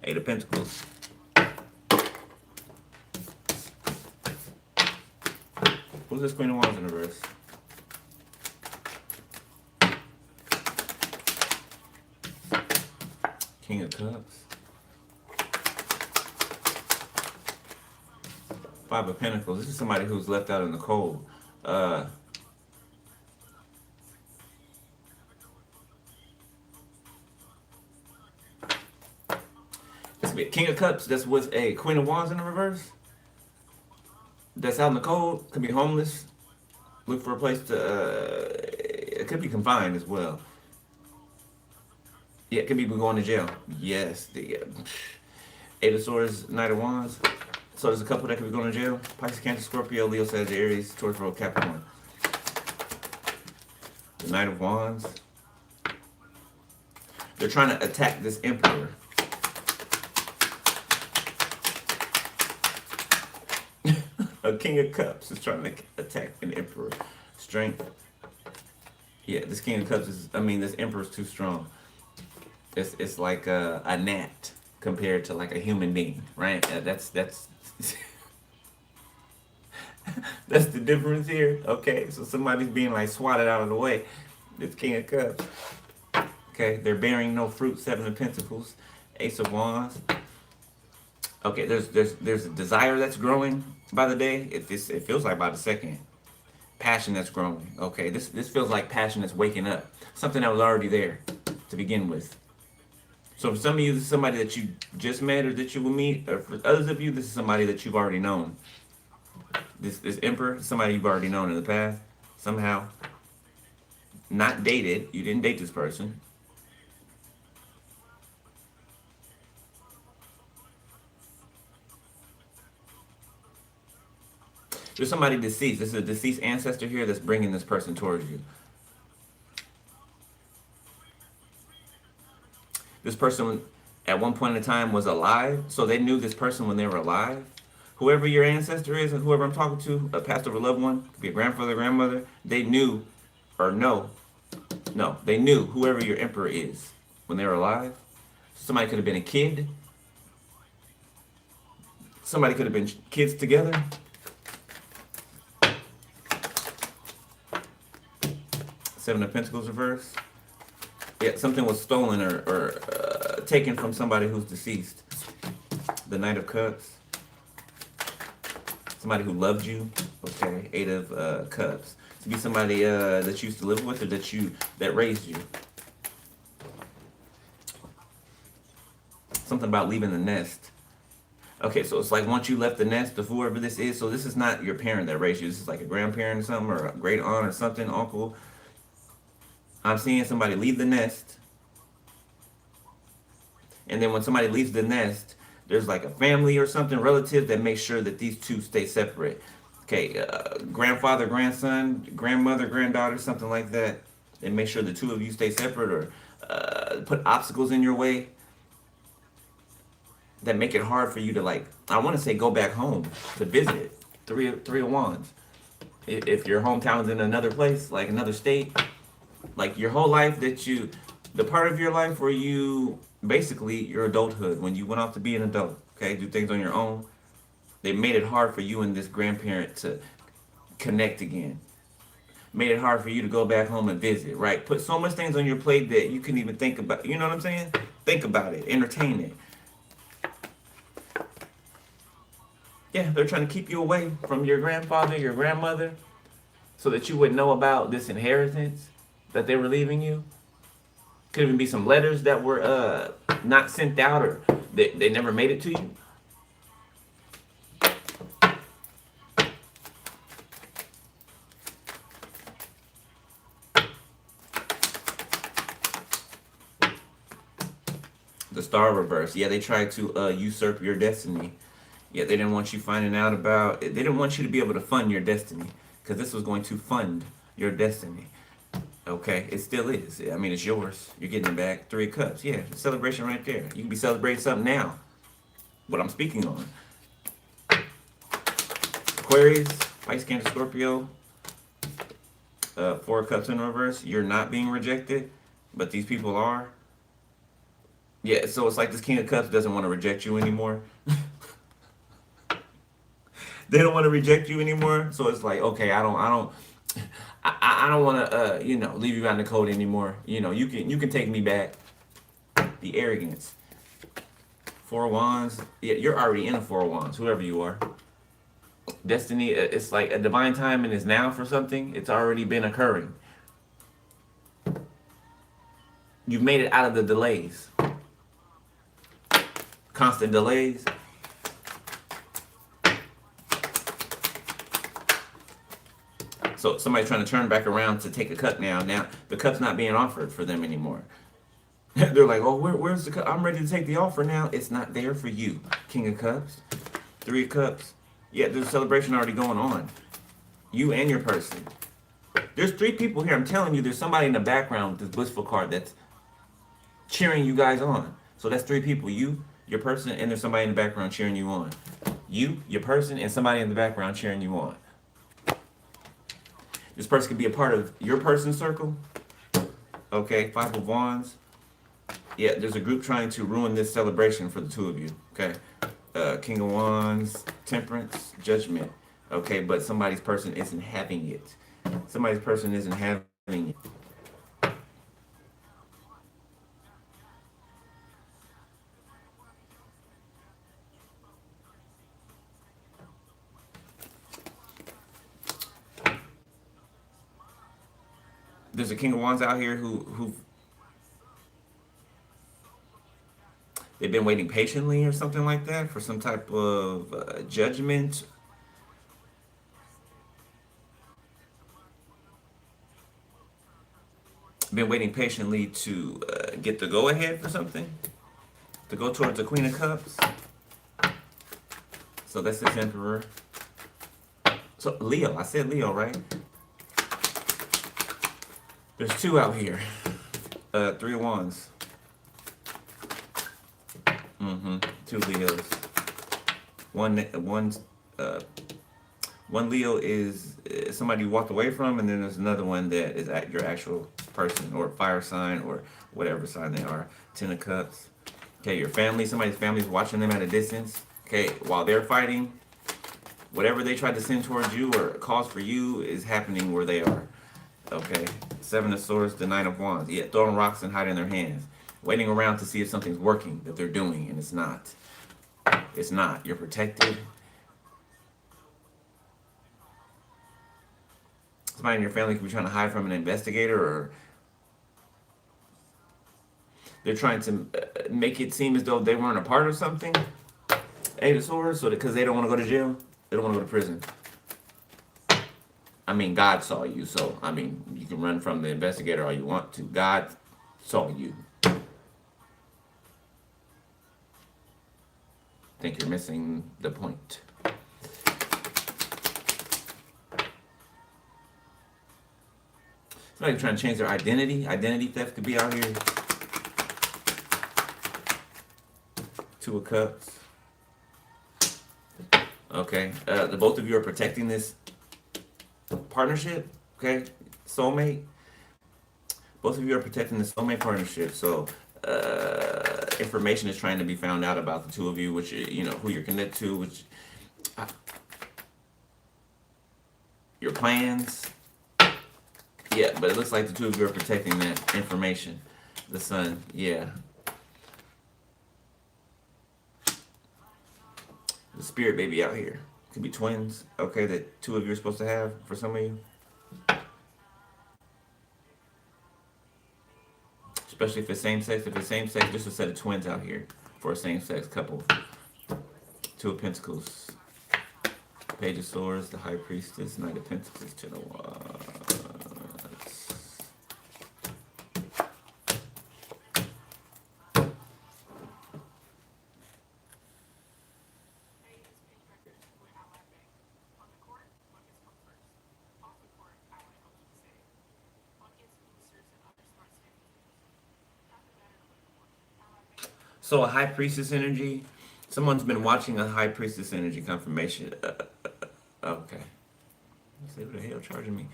8 of Pentacles. Who's this Queen of Wands in reverse? King of Cups. 5 of Pentacles. This is somebody who's left out in the cold. This be King of Cups. That's with a Queen of Wands in the reverse. That's out in the cold. Could be homeless. Look for a place to. It could be confined as well. Yeah, it could be going to jail. Yes. The 8 of Swords, Knight of Wands. So there's a couple that could be going to jail. Pisces, Cancer, Scorpio, Leo, Sagittarius, Taurus, Virgo, Capricorn. The Knight of Wands. They're trying to attack this Emperor. A King of Cups is trying to attack an Emperor. Strength. Yeah, this King of Cups is, this Emperor's too strong. It's like a gnat compared to like a human being, right? That's that's the difference here. Okay, so somebody's being like swatted out of the way. This King of Cups. Okay, they're bearing no fruit. 7 of Pentacles, Ace of Wands. Okay, there's a desire that's growing by the day. It feels like by the second. Passion that's growing. Okay, this feels like passion that's waking up. Something that was already there to begin with. So for some of you, this is somebody that you just met or that you will meet. Or for others of you, this is somebody that you've already known. This Emperor, somebody you've already known in the past. Somehow. Not dated. You didn't date this person. There's somebody deceased. This is a deceased ancestor here that's bringing this person towards you. This person at one point in time was alive, so they knew this person when they were alive. Whoever your ancestor is and whoever I'm talking to, a past or a loved one, could be a grandfather, grandmother, they knew, or no, they knew whoever your emperor is when they were alive. Somebody could have been a kid. Somebody could have been kids together. Seven of Pentacles reverse. Yeah, something was stolen or taken from somebody who's deceased. The Knight of Cups. Somebody who loved you. Okay, 8 of Cups. To be somebody that you used to live with or that raised you. Something about leaving the nest. Okay, so it's like once you left the nest of whoever this is, so this is not your parent that raised you. This is like a grandparent or something, or a great aunt or something, uncle. I'm seeing somebody leave the nest, and then when somebody leaves the nest, there's like a family or something, relative that makes sure that these two stay separate. Okay, grandfather, grandson, grandmother, granddaughter, something like that. They make sure the two of you stay separate, or put obstacles in your way that make it hard for you to, like, I want to say, go back home to visit. Three of wands. If your hometown's in another place, like another state, like your whole life the part of your life where you, basically your adulthood, when you went off to be an adult, okay, do things on your own, they made it hard for you and this grandparent to connect again. Made it hard for you to go back home and visit, right? Put so much things on your plate that you couldn't even think about. You know what I'm saying? Think about it. Entertain it. Yeah, they're trying to keep you away from your grandfather, your grandmother, so that you would know about this inheritance that they were leaving you. Could even be some letters that were not sent out, or they never made it to you. The star reverse. Yeah, they tried to usurp your destiny. Yeah, they didn't want you finding out about it. They didn't want you to be able to fund your destiny, because this was going to fund your destiny. Okay, it still is. I mean, it's yours. You're getting it back. Three of Cups. Yeah, celebration right there. You can be celebrating something now. What I'm speaking on. Aquarius, Pisces, Cancer, Scorpio. Four of Cups in reverse. You're not being rejected, but these people are. Yeah, so it's like this King of Cups doesn't want to reject you anymore. They don't want to reject you anymore. So it's like, okay, I don't want to, leave you out in the cold anymore. You can take me back. The arrogance. Four of Wands. Yeah, you're already in a Four of Wands, whoever you are. Destiny, it's like a divine timing is now for something. It's already been occurring. You've made it out of the delays. Constant delays. So somebody's trying to turn back around to take a cup now. Now the cup's not being offered for them anymore. They're like, oh, where's the cup? I'm ready to take the offer now. It's not there for you. King of Cups. Three of Cups. Yeah, there's a celebration already going on. You and your person. There's three people here. I'm telling you, there's somebody in the background with this blissful card that's cheering you guys on. So that's three people. You, your person, and there's somebody in the background cheering you on. You, your person, and somebody in the background cheering you on. This person could be a part of your person's circle. Okay, Five of Wands. Yeah, there's a group trying to ruin this celebration for the two of you. Okay, King of Wands, Temperance, Judgment. Okay, but somebody's person isn't having it. Somebody's person isn't having it. There's a King of Wands out here who they've been waiting patiently or something like that for some type of judgment. Been waiting patiently to get the go ahead for something, to go towards the Queen of Cups. So that's this Emperor. So Leo, I said Leo, right? There's two out here. Three of Wands. Two Leos. One Leo is somebody you walked away from, and then there's another one that is at your actual person, or fire sign, or whatever sign they are. Ten of Cups. Okay, your family, somebody's family is watching them at a distance. Okay, while they're fighting, whatever they tried to send towards you or cause for you is happening where they are. Okay, Seven of Swords, the Nine of Wands. Yeah, throwing rocks and hiding their hands. Waiting around to see if something's working that they're doing, and it's not. It's not. You're protected. Somebody in your family could be trying to hide from an investigator, or They're trying to make it seem as though they weren't a part of something. Eight of Swords, so because they don't want to go to jail, they don't want to go to prison. I mean, God saw you, so I mean, you can run from the investigator all you want to. God saw you. I think you're missing the point. Somebody trying to change their identity. Identity theft could be out here. Two of Cups. Okay. The both of you are protecting this partnership. Okay. Soulmate. Both of you are protecting the soulmate partnership. So information is trying to be found out about the two of you, which, you know, who you're connected to, which your plans. Yeah, but it looks like the two of you are protecting that information. The Sun, yeah. The spirit baby out here. Could be twins, okay, that two of you are supposed to have for some of you. Especially if it's same sex. If it's same sex, just a set of twins out here for a same sex couple. Two of Pentacles. Page of Swords, the High Priestess, Knight of Pentacles, Ten of Wands. So a High Priestess energy. Someone's been watching a High Priestess energy confirmation. Okay. Let's see what the hell charging me.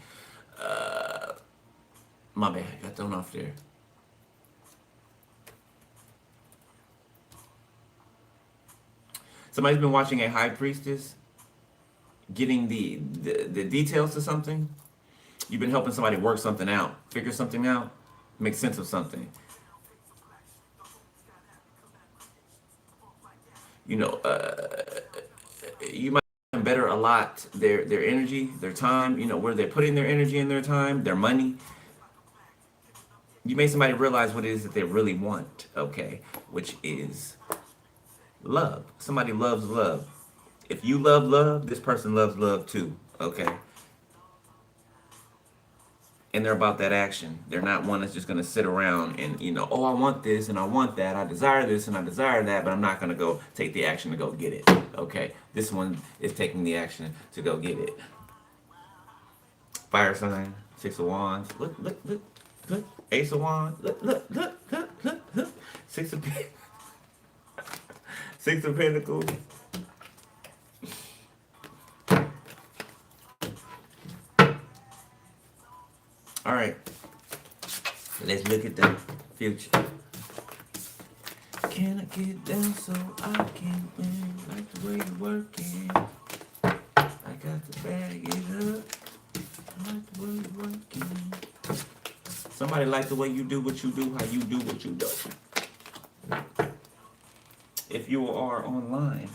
My bad. I got thrown off there. Somebody's been watching a High Priestess getting the details to something. You've been helping somebody work something out, figure something out, make sense of something. You know, you might better allot their energy, their time, you know, where they're putting their energy and their time, their money. You made somebody realize what it is that they really want, okay, which is love. Somebody loves love. If you love love, this person loves love too, okay? And they're about that action. They're not one that's just going to sit around and, you know, oh, I want this and I want that. I desire this and I desire that, but I'm not going to go take the action to go get it. Okay. This one is taking the action to go get it. Fire sign, Six of Wands. Look. Ace of Wands. Look. Six of Pentacles. All right, let's look at the future. Can I get down so I can win? Like the way you're working. I got to bag it up. I like the way you're working. Somebody like the way you do what you do, how you do what you do. If you are online,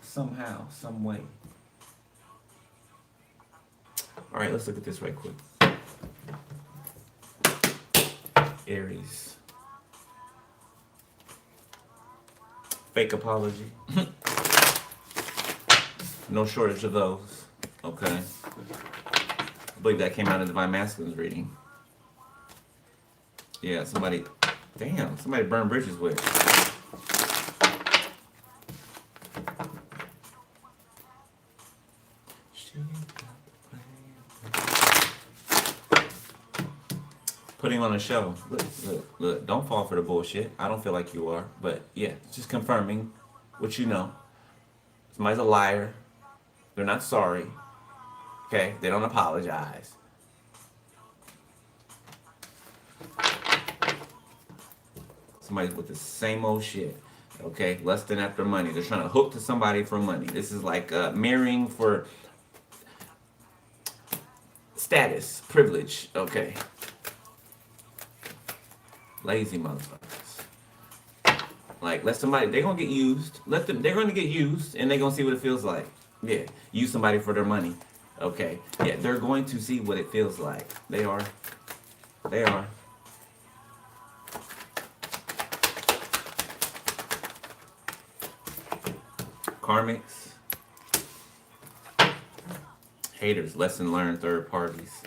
somehow, some way. All right, let's look at this right quick. Aries. Fake apology. No shortage of those. Okay. I believe that came out of Divine Masculine's reading. Yeah, somebody burned bridges with. Putting on a show. Look. Don't fall for the bullshit. I don't feel like you are. But yeah, just confirming what you know. Somebody's a liar. They're not sorry. Okay? They don't apologize. Somebody's with the same old shit. Okay? Lusting after money. They're trying to hook to somebody for money. This is like marrying for status, privilege. Okay. Lazy motherfuckers. Like, let somebody, they're gonna get used. They're gonna get used and they're gonna see what it feels like. Yeah, use somebody for their money. Okay. Yeah, they're going to see what it feels like. They are. Karmics. Haters, lesson learned, third parties.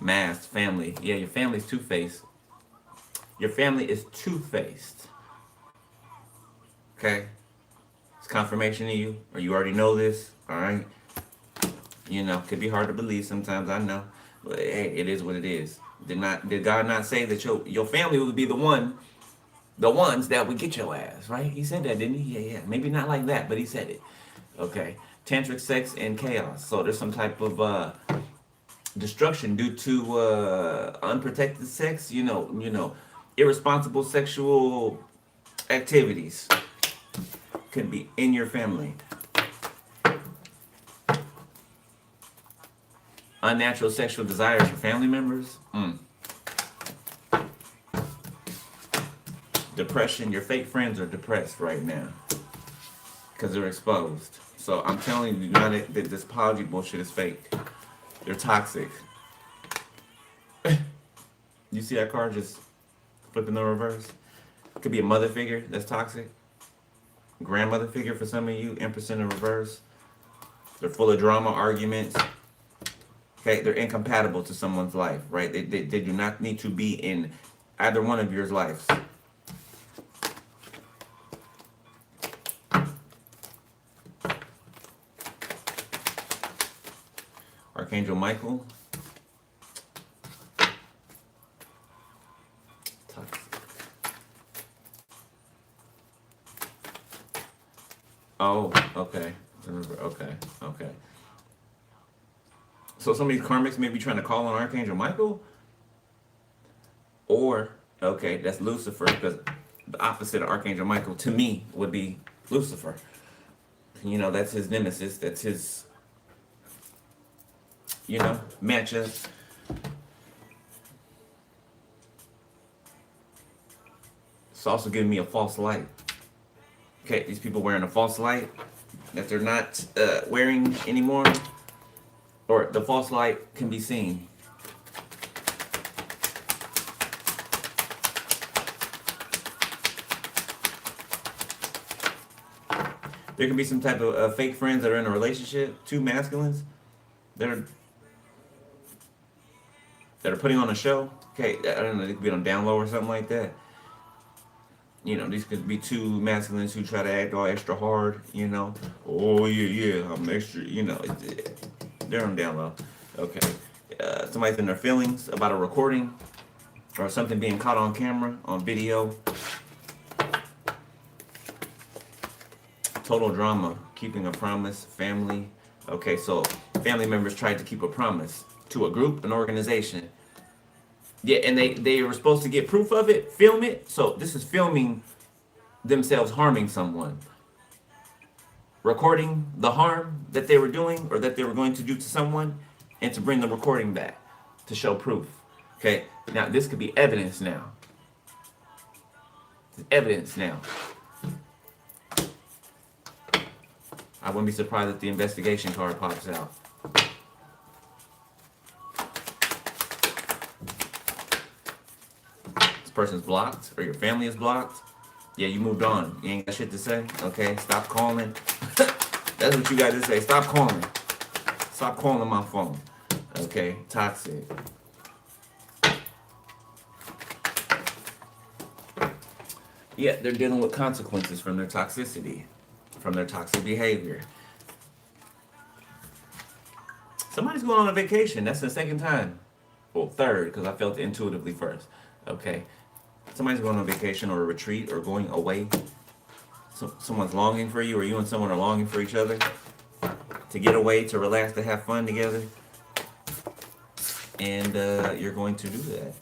Masked, family. Yeah, your family's two-faced. Your family is two-faced. Okay? It's confirmation to you, or you already know this, alright? You know, could be hard to believe sometimes, I know. But hey, it is what it is. Did God not say that your family would be the ones that would get your ass, right? He said that, didn't he? Yeah. Maybe not like that, but he said it. Okay. Tantric sex and chaos. So there's some type of destruction due to unprotected sex, irresponsible sexual activities could be in your family. Unnatural sexual desires for family members. Depression. Your fake friends are depressed right now because they're exposed. So I'm telling you, that this apology bullshit is fake. They're toxic. You see that card just flipping the reverse? Could be a mother figure that's toxic. Grandmother figure for some of you. Empress in the reverse. They're full of drama, arguments. Okay, they're incompatible to someone's life, right? They do not need to be in either one of your lives. Archangel Michael. Oh, okay. Okay. So some of these karmics may be trying to call on Archangel Michael? Or, okay, that's Lucifer, because the opposite of Archangel Michael, to me, would be Lucifer. That's his nemesis. That's his, matchup. It's also giving me a false light. Okay, these people wearing a false light that they're not wearing anymore, or the false light can be seen. There can be some type of fake friends that are in a relationship, two masculines that are putting on a show. Okay, I don't know, they could be on down low or something like that. These could be two masculines who try to act all extra hard, Oh, yeah, I'm extra, they're on down low. Okay. Somebody's in their feelings about a recording or something being caught on camera, on video. Total drama, keeping a promise, family. Okay, so family members tried to keep a promise to a group, an organization. Yeah, and they were supposed to get proof of it, film it. So this is filming themselves harming someone. Recording the harm that they were doing or that they were going to do to someone, and to bring the recording back to show proof. Okay, now this could be evidence now. It's evidence now. I wouldn't be surprised if the investigation card pops out. This person's blocked, or your family is blocked. Yeah, you moved on. You ain't got shit to say. Okay, stop calling. That's what you got to say. Stop calling. Stop calling my phone. Okay, toxic. Yeah, they're dealing with consequences from their toxicity, from their toxic behavior. Somebody's going on a vacation. That's the second time. Well, third, because I felt it intuitively first. Okay. Somebody's going on a vacation or a retreat or going away. Someone's longing for you, or you and someone are longing for each other to get away, to relax, to have fun together. And you're going to do that.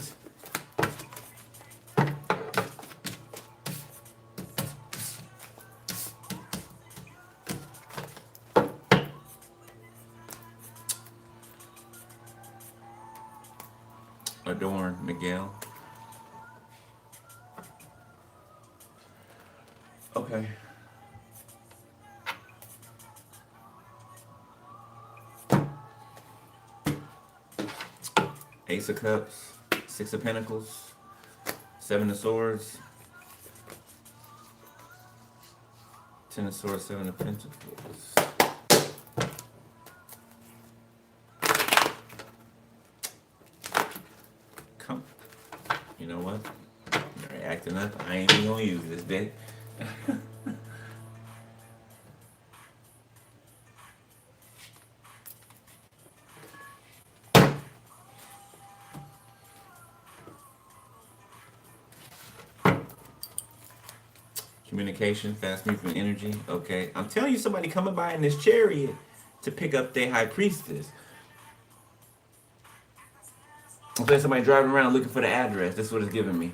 Adorn, Miguel. Okay. Ace of Cups, Six of Pentacles, Seven of Swords, Ten of Swords, Seven of Pentacles. Come. You know what? You're acting up. I ain't even gonna use this day. Communication, fast moving energy. Okay. I'm telling you, somebody coming by in this chariot to pick up their high priestess. I'm saying somebody driving around looking for the address. This is what it's giving me.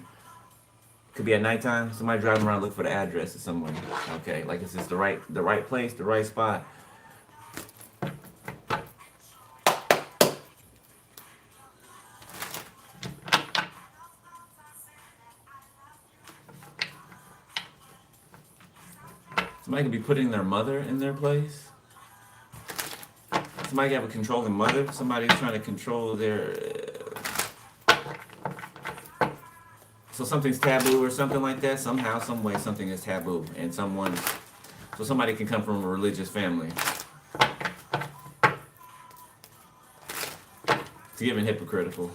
Could be at nighttime. Somebody driving around looking for the address of someone. Okay, like it's just the right place, the right spot. Somebody could be putting their mother in their place. Somebody could have a controlling mother. Somebody's trying to control their. So something's taboo or something like that. Somehow, some way, something is taboo, and someone. So somebody can come from a religious family. It's giving hypocritical.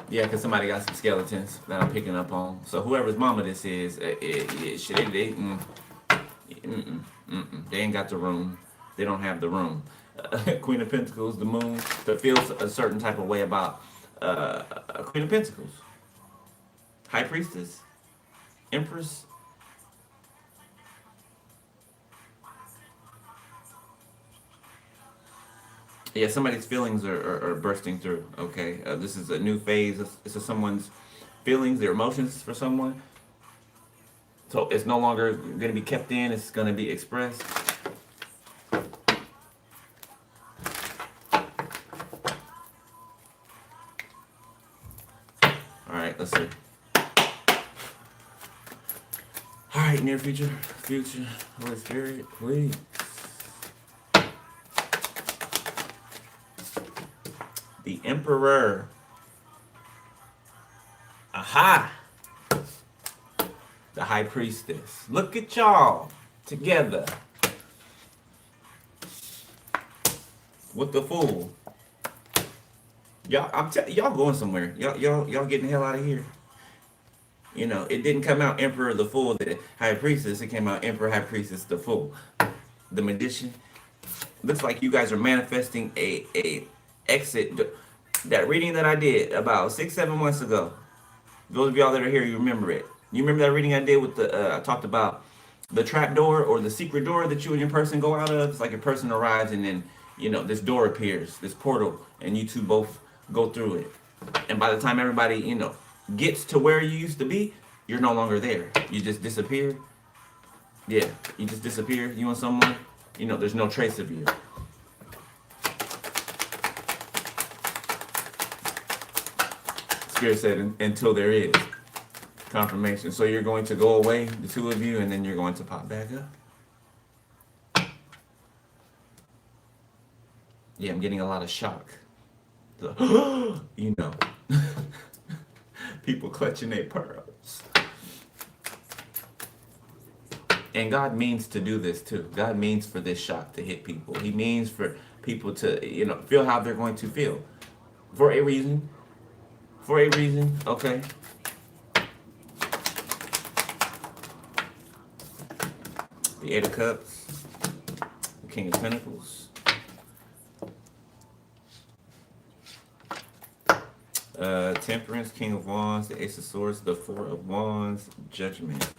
Yeah, because somebody got some skeletons that I'm picking up on. So whoever's mama this is, they ain't got the room. They don't have the room. Queen of Pentacles, the moon, that feels a certain type of way about Queen of Pentacles. High Priestess, Empress. Yeah, somebody's feelings are bursting through, okay? This is a new phase. This is someone's feelings, their emotions for someone. So it's no longer going to be kept in, it's going to be expressed. Alright, let's see. Alright, near future, Holy Spirit, please. The Emperor. Aha! The High Priestess. Look at y'all together. With the Fool. Y'all, y'all going somewhere. Y'all getting the hell out of here. You know, it didn't come out Emperor the Fool, the High Priestess. It came out Emperor, High Priestess, the Fool. The Magician. Looks like you guys are manifesting a exit. That reading that I did about 6-7 months ago. Those of y'all that are here, you remember it. You remember that reading I did with the I talked about the trap door or the secret door that you and your person go out of. It's like your person arrives and then, you know, this door appears, this portal, and you two both go through it. And by the time everybody, you know, gets to where you used to be, you're no longer there. You just disappear. Yeah, you just disappear. You and someone, you know, there's no trace of you. Spirit said until there is confirmation. So you're going to go away, the two of you, and then you're going to pop back up. Yeah, I'm getting a lot of shock. You know, people clutching their pearls. And God means to do this too. God means for this shock to hit people. He means for people to, you know, feel how they're going to feel. For a reason. For a reason, okay. The Eight of Cups, the King of Pentacles, Temperance, King of Wands, the Ace of Swords, the Four of Wands, Judgment.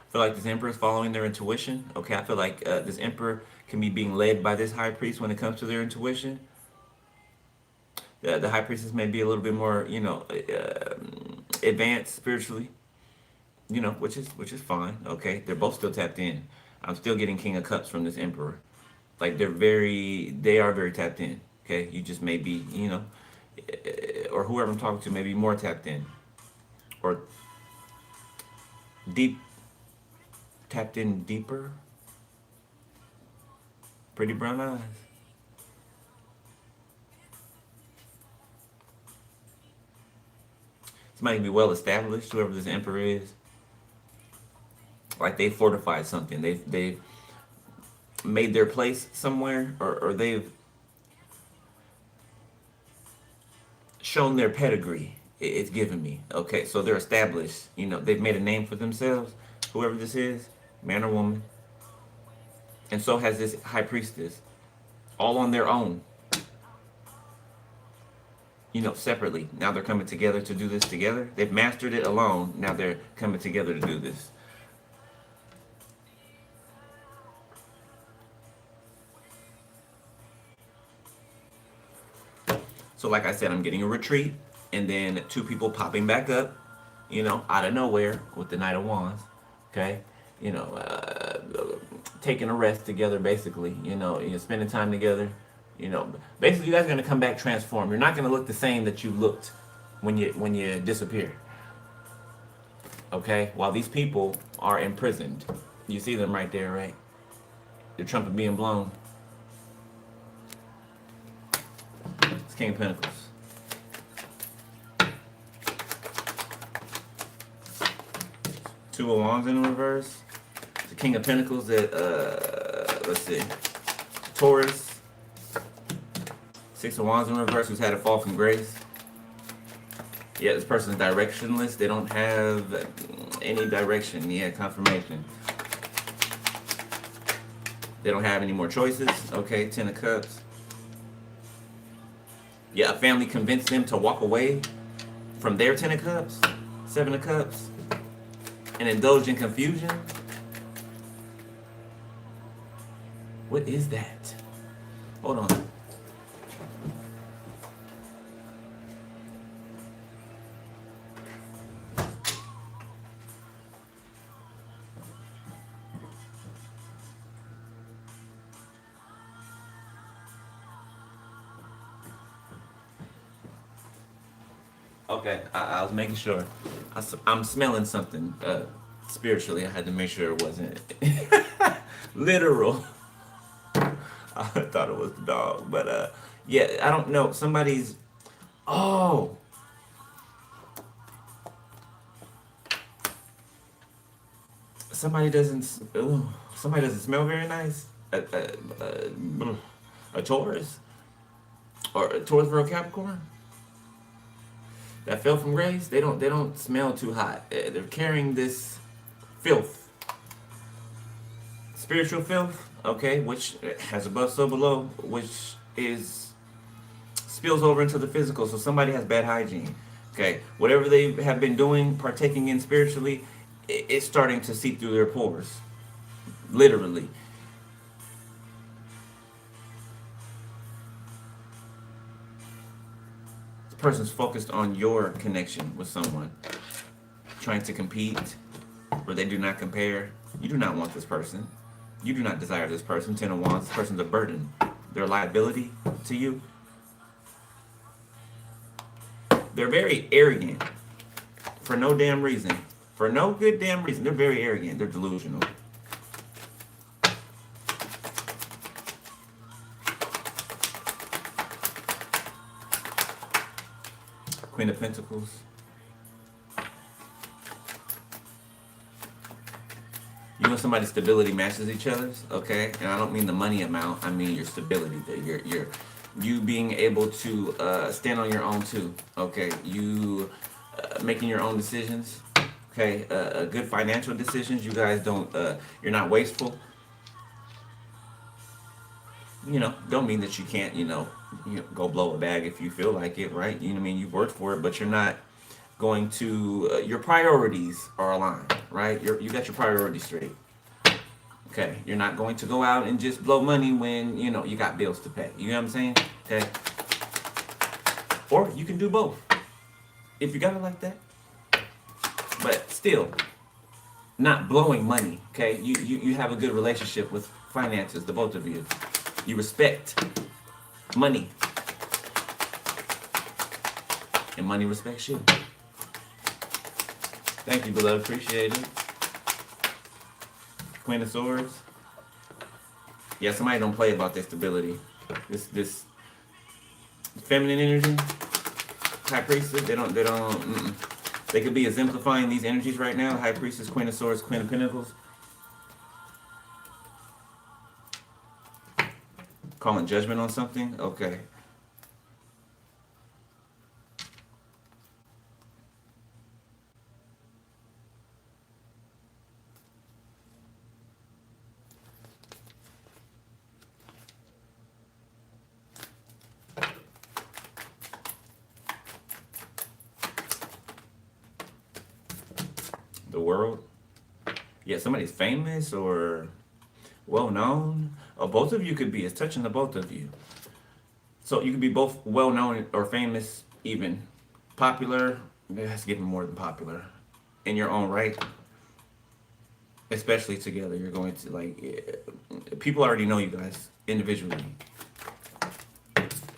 I feel like this Emperor is following their intuition. Okay, I feel like this Emperor can be being led by this High Priest when it comes to their intuition. The High Priestess may be a little bit more, you know, advanced spiritually. You know, which is fine. Okay, they're both still tapped in. I'm still getting King of Cups from this Emperor. Like they are very tapped in. Okay, you just may be, you know, or whoever I'm talking to may be more tapped in. or deep, tapped in deeper. Pretty brown eyes. Somebody can be well established, whoever this emperor is. Like they fortified something. They've made their place somewhere, or they've shown their pedigree. It's given me. Okay, so they're established. You know, they've made a name for themselves, whoever this is, man or woman. And so has this high priestess, all on their own. You know, separately. Now they're coming together to do this together. They've mastered it alone. Now they're coming together to do this. So like I said, I'm getting a retreat, and then two people popping back up, you know, out of nowhere with the Knight of Wands, okay? You know, taking a rest together, basically, you know, you're spending time together, you know. Basically, you guys are going to come back transformed. You're not going to look the same that you looked when you disappeared, okay? While these people are imprisoned. You see them right there, right? The trumpet being blown. It's King of Pentacles. Two of Wands in reverse. The King of Pentacles that, let's see, Taurus. Six of Wands in reverse, who's had a fall from grace. Yeah, this person's directionless. They don't have any direction. Yeah, confirmation. They don't have any more choices. Okay, Ten of Cups. Yeah, a family convinced them to walk away from their Ten of Cups, Seven of Cups, and indulge in confusion. What is that? Hold on. Okay, I was making sure. I'm smelling something spiritually. I had to make sure it wasn't literal. I thought it was the dog, but yeah, I don't know. Somebody's. Oh, somebody doesn't. Ooh, somebody doesn't smell very nice. A Taurus or a Taurus, Virgo, Capricorn. That fell from grace, they don't smell too hot. They're carrying this filth, spiritual filth, okay, which has above so below, which is spills over into the physical. So somebody has bad hygiene, okay. Whatever they have been doing, partaking in spiritually, it's starting to seep through their pores, literally. Person's focused on your connection with someone, trying to compete where they do not compare. You do not want this person. You do not desire this person. Ten of Wands, this person's a burden. They're a liability to you. They're very arrogant for no damn reason. For no good damn reason. They're very arrogant. They're delusional. Queen of Pentacles. You and somebody's stability matches each other's, okay? And I don't mean the money amount. I mean your stability. You being able to stand on your own too, okay? You making your own decisions, okay? Good financial decisions. You guys don't. You're not wasteful. You know, don't mean that you can't, go blow a bag if you feel like it, right? You know what I mean? You worked for it, but you're not going to, your priorities are aligned, right? You got your priorities straight. Okay, you're not going to go out and just blow money when, you got bills to pay. You know what I'm saying? Okay. Or you can do both. If you got it like that. But still, not blowing money, okay? You have a good relationship with finances, the both of you. You respect money. And money respects you. Thank you, beloved. Appreciate it. Queen of Swords. Yeah, somebody don't play about their stability. This feminine energy, High Priestess. They don't. They could be exemplifying these energies right now. High Priestess, Queen of Swords, Queen of Pentacles. Calling judgment on something. Okay. The world. Yeah, somebody's famous or well known. Or both of you could be. It's touching the both of you. So you could be both well known or famous, even popular. That's getting more than popular in your own right. Especially together, you're going to people already know you guys individually.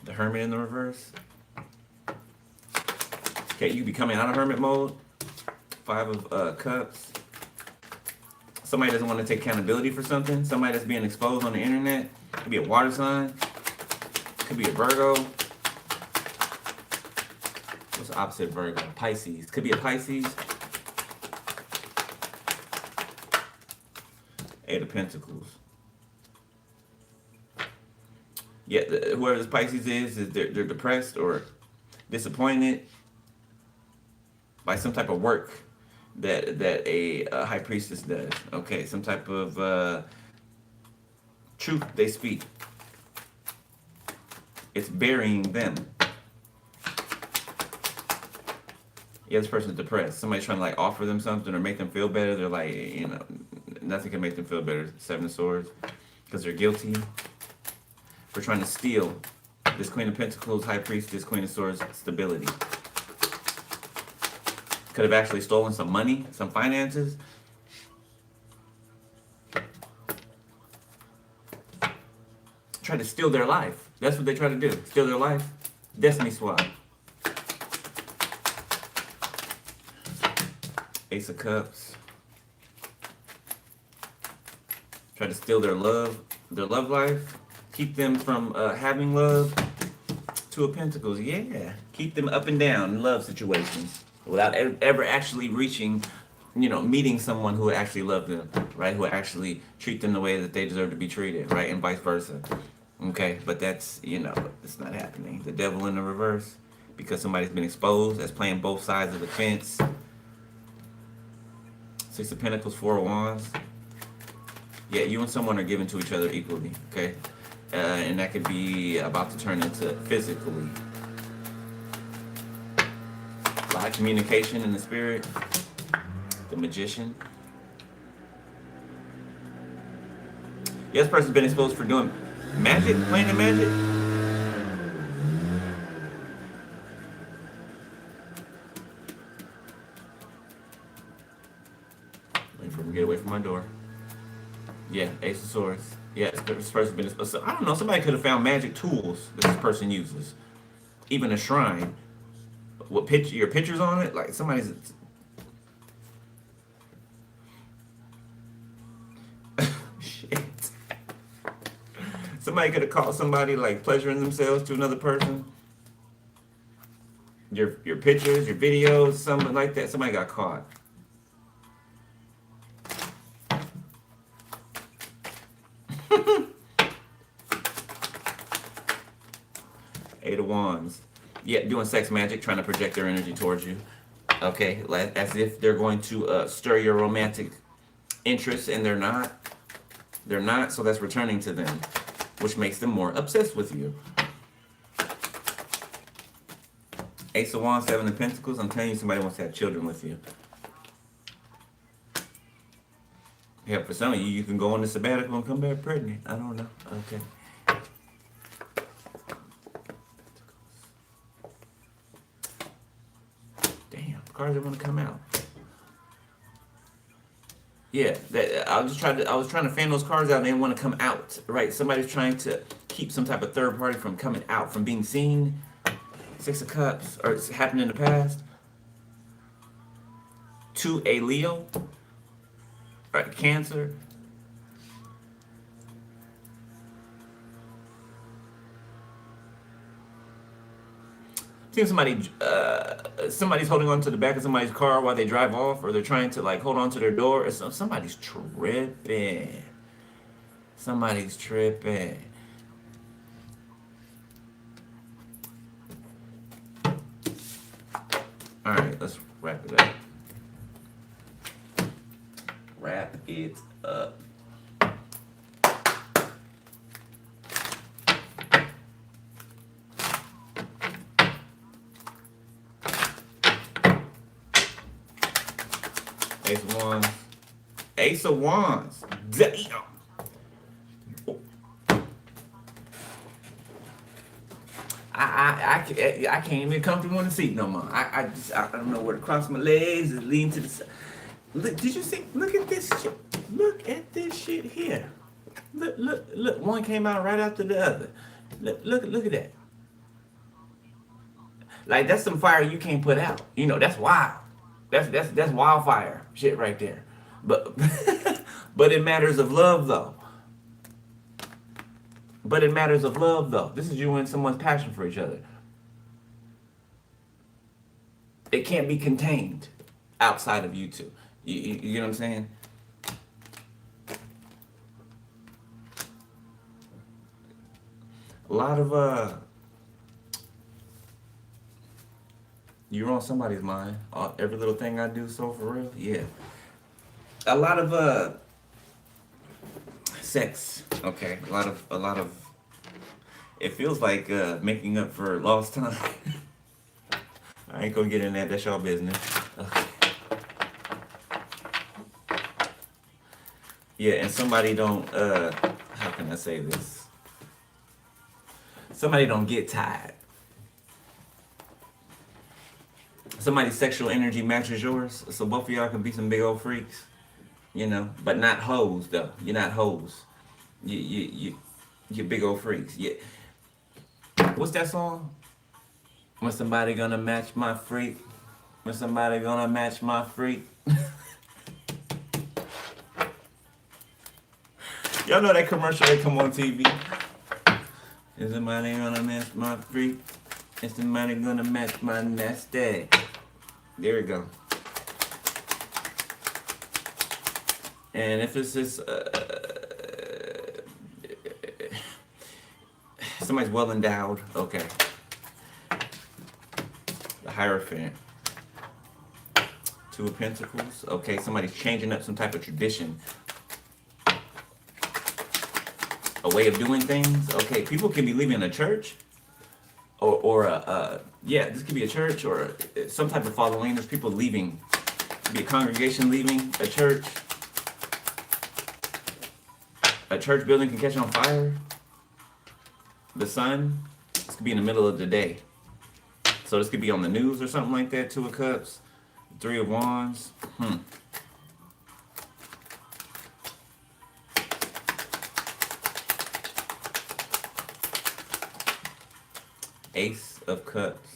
The Hermit in the reverse. Okay, you be coming out of hermit mode. Five of Cups. Somebody doesn't want to take accountability for something. Somebody that's being exposed on the internet. Could be a water sign. Could be a Virgo. What's the opposite of Virgo? Pisces. Could be a Pisces. Eight of Pentacles. Yeah, whoever this Pisces is they're depressed or disappointed by some type of work that a High Priestess does. Okay, some type of truth they speak. It's burying them. Yeah, this person's depressed. Somebody's trying to like offer them something or make them feel better. They're like, nothing can make them feel better. Seven of Swords, because they're guilty for trying to steal this Queen of Pentacles, High Priestess, Queen of Swords stability. Could have actually stolen some money, some finances. Tried to steal their life. That's what they try to do. Steal their life. Destiny swap. Ace of Cups. Try to steal their love life. Keep them from having love. Two of Pentacles. Yeah. Keep them up and down in love situations without ever actually reaching, meeting someone who would actually love them, right? Who would actually treat them the way that they deserve to be treated, right? And vice versa. Okay, but that's, it's not happening. The Devil in the reverse, because somebody's been exposed as playing both sides of the fence. Six of Pentacles, Four of Wands. Yeah, you and someone are given to each other equally, okay? And that could be about to turn into physically. A lot of communication in the spirit. The Magician. Yeah, this person's been exposed for doing magic, playing the magic. Wait for him to get away from my door. Yeah, Ace of Swords. Yeah, this person's been exposed. So, I don't know, somebody could have found magic tools that this person uses. Even a shrine. What your pictures on it? Like somebody's. Shit. Somebody could have called somebody like pleasuring themselves to another person. Your pictures, your videos, something like that. Somebody got caught. Eight of Wands. Yeah, doing sex magic, trying to project their energy towards you. Okay, as if they're going to stir your romantic interest, and they're not. They're not, so that's returning to them, which makes them more obsessed with you. Ace of Wands, Seven of Pentacles. I'm telling you, somebody wants to have children with you. Yeah, for some of you, you can go on the sabbatical and come back pregnant. I don't know. Okay. Cards that want to come out. Yeah, I was trying to fan those cards out and they didn't want to come out. Right, somebody's trying to keep some type of third party from coming out, from being seen. Six of Cups, or it's happened in the past. to a Leo, right? Cancer. See somebody's holding on to the back of somebody's car while they drive off, or they're trying to like hold on to their door. Or somebody's tripping. Somebody's tripping. All right, let's wrap it up. Wrap it up. Ace of Wands. Ace of Wands. Damn. I can't even comfortable in the seat no more. I don't know where to cross my legs. It's leaning to the side. Look, did you see? Look at this shit. Look at this shit here. Look. One came out right after the other. Look at that. Like, that's some fire you can't put out. You know, that's wild. That's wildfire shit right there. But but in matters of love though. But in matters of love though. This is you and someone's passion for each other. It can't be contained outside of you two. You know what I'm saying? A lot of you're on somebody's mind. Every little thing I do, so for real, yeah. A lot of sex. Okay, a lot of. It feels like making up for lost time. I ain't gonna get in that. That's y'all business. Okay. Yeah, and somebody don't. How can I say this? Somebody don't get tired. Somebody's sexual energy matches yours, so both of y'all can be some big old freaks, you know, but not hoes though. You're not hoes. You're big old freaks. Yeah. What's that song? When somebody gonna match my freak? When somebody gonna match my freak? Y'all know that commercial that come on TV? Is somebody gonna match my freak? Is somebody gonna match my nasty? There we go. And if it's just somebody's well endowed, okay. The Hierophant. Two of Pentacles, okay. Somebody's changing up some type of tradition. A way of doing things, okay. People can be leaving a church. Or yeah, this could be a church or some type of following. There's people leaving. It could be a congregation leaving a church. A church building can catch on fire. The sun. This could be in the middle of the day. So this could be on the news or something like that. Two of Cups. Three of Wands. Ace of Cups.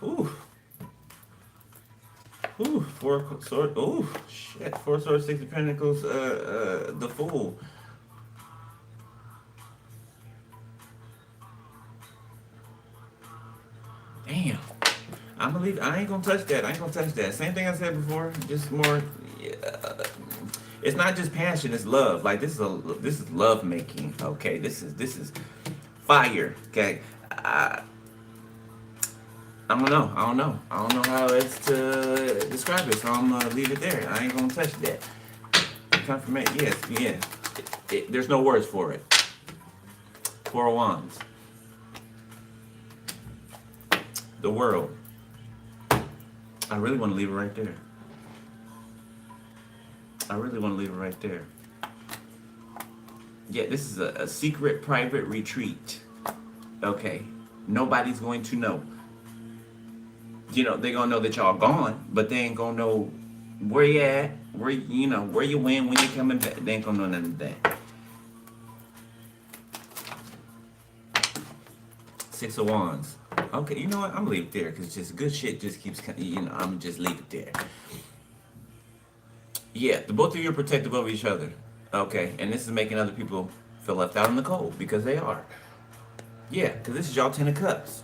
Ooh. Ooh, Four of Swords. Ooh, shit. Four of Swords, Six of Pentacles, the Fool. Damn. I'm gonna leave. I ain't gonna touch that. I ain't gonna touch that. Same thing I said before. Just more. It's not just passion. It's love. Like this is love making. Okay. This is fire. Okay. I don't know. I don't know how else to describe it. So I'm gonna leave it there. I ain't gonna touch that. Confirmation. Yes. Yeah. There's no words for it. Four of Wands. The World. I really want to leave it right there. I really want to leave it right there. Yeah, this is a secret private retreat. Okay. Nobody's going to know. You know, they're going to know that y'all gone, but they ain't going to know where you at, where you went, when you coming back. They ain't going to know none of that. Six of Wands. Okay, you know what? I'm gonna leave it there because just good shit just keeps, I'm gonna just leave it there. Yeah, the both of you are protective of each other. Okay, and this is making other people feel left out in the cold because they are. Yeah, because this is y'all 10 of cups.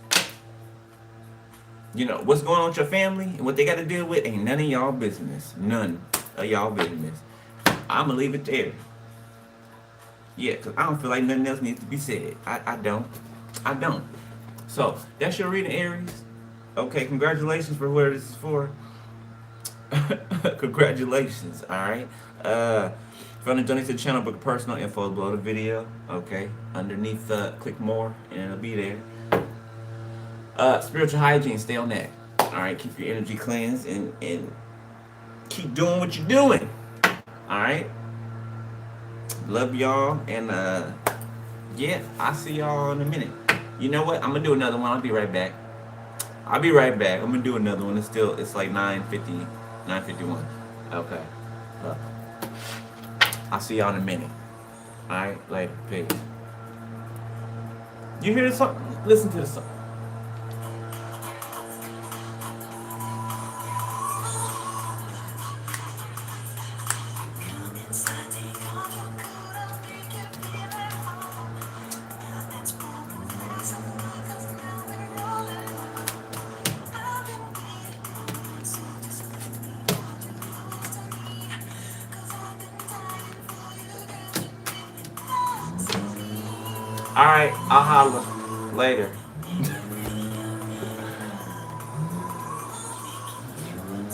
What's going on with your family and what they got to deal with ain't none of y'all business. None of y'all business. I'm gonna leave it there. Yeah, because I don't feel like nothing else needs to be said. I don't. I don't. So, that's your reading, Aries. Okay, congratulations for whoever this is for. Congratulations, alright? If you want to donate to the channel, book personal info below the video. Okay, underneath, click more, and it'll be there. Spiritual hygiene, stay on that. Alright, keep your energy cleansed and keep doing what you're doing. Alright? Love y'all, and yeah, I'll see y'all in a minute. You know what? I'm gonna do another one. I'll be right back. I'm gonna do another one. It's like 9:50, 9:51. Okay. Uh, I'll see y'all in a minute. Alright, later. Peace. You hear this song? Listen to the song. Alright, I'll holler later.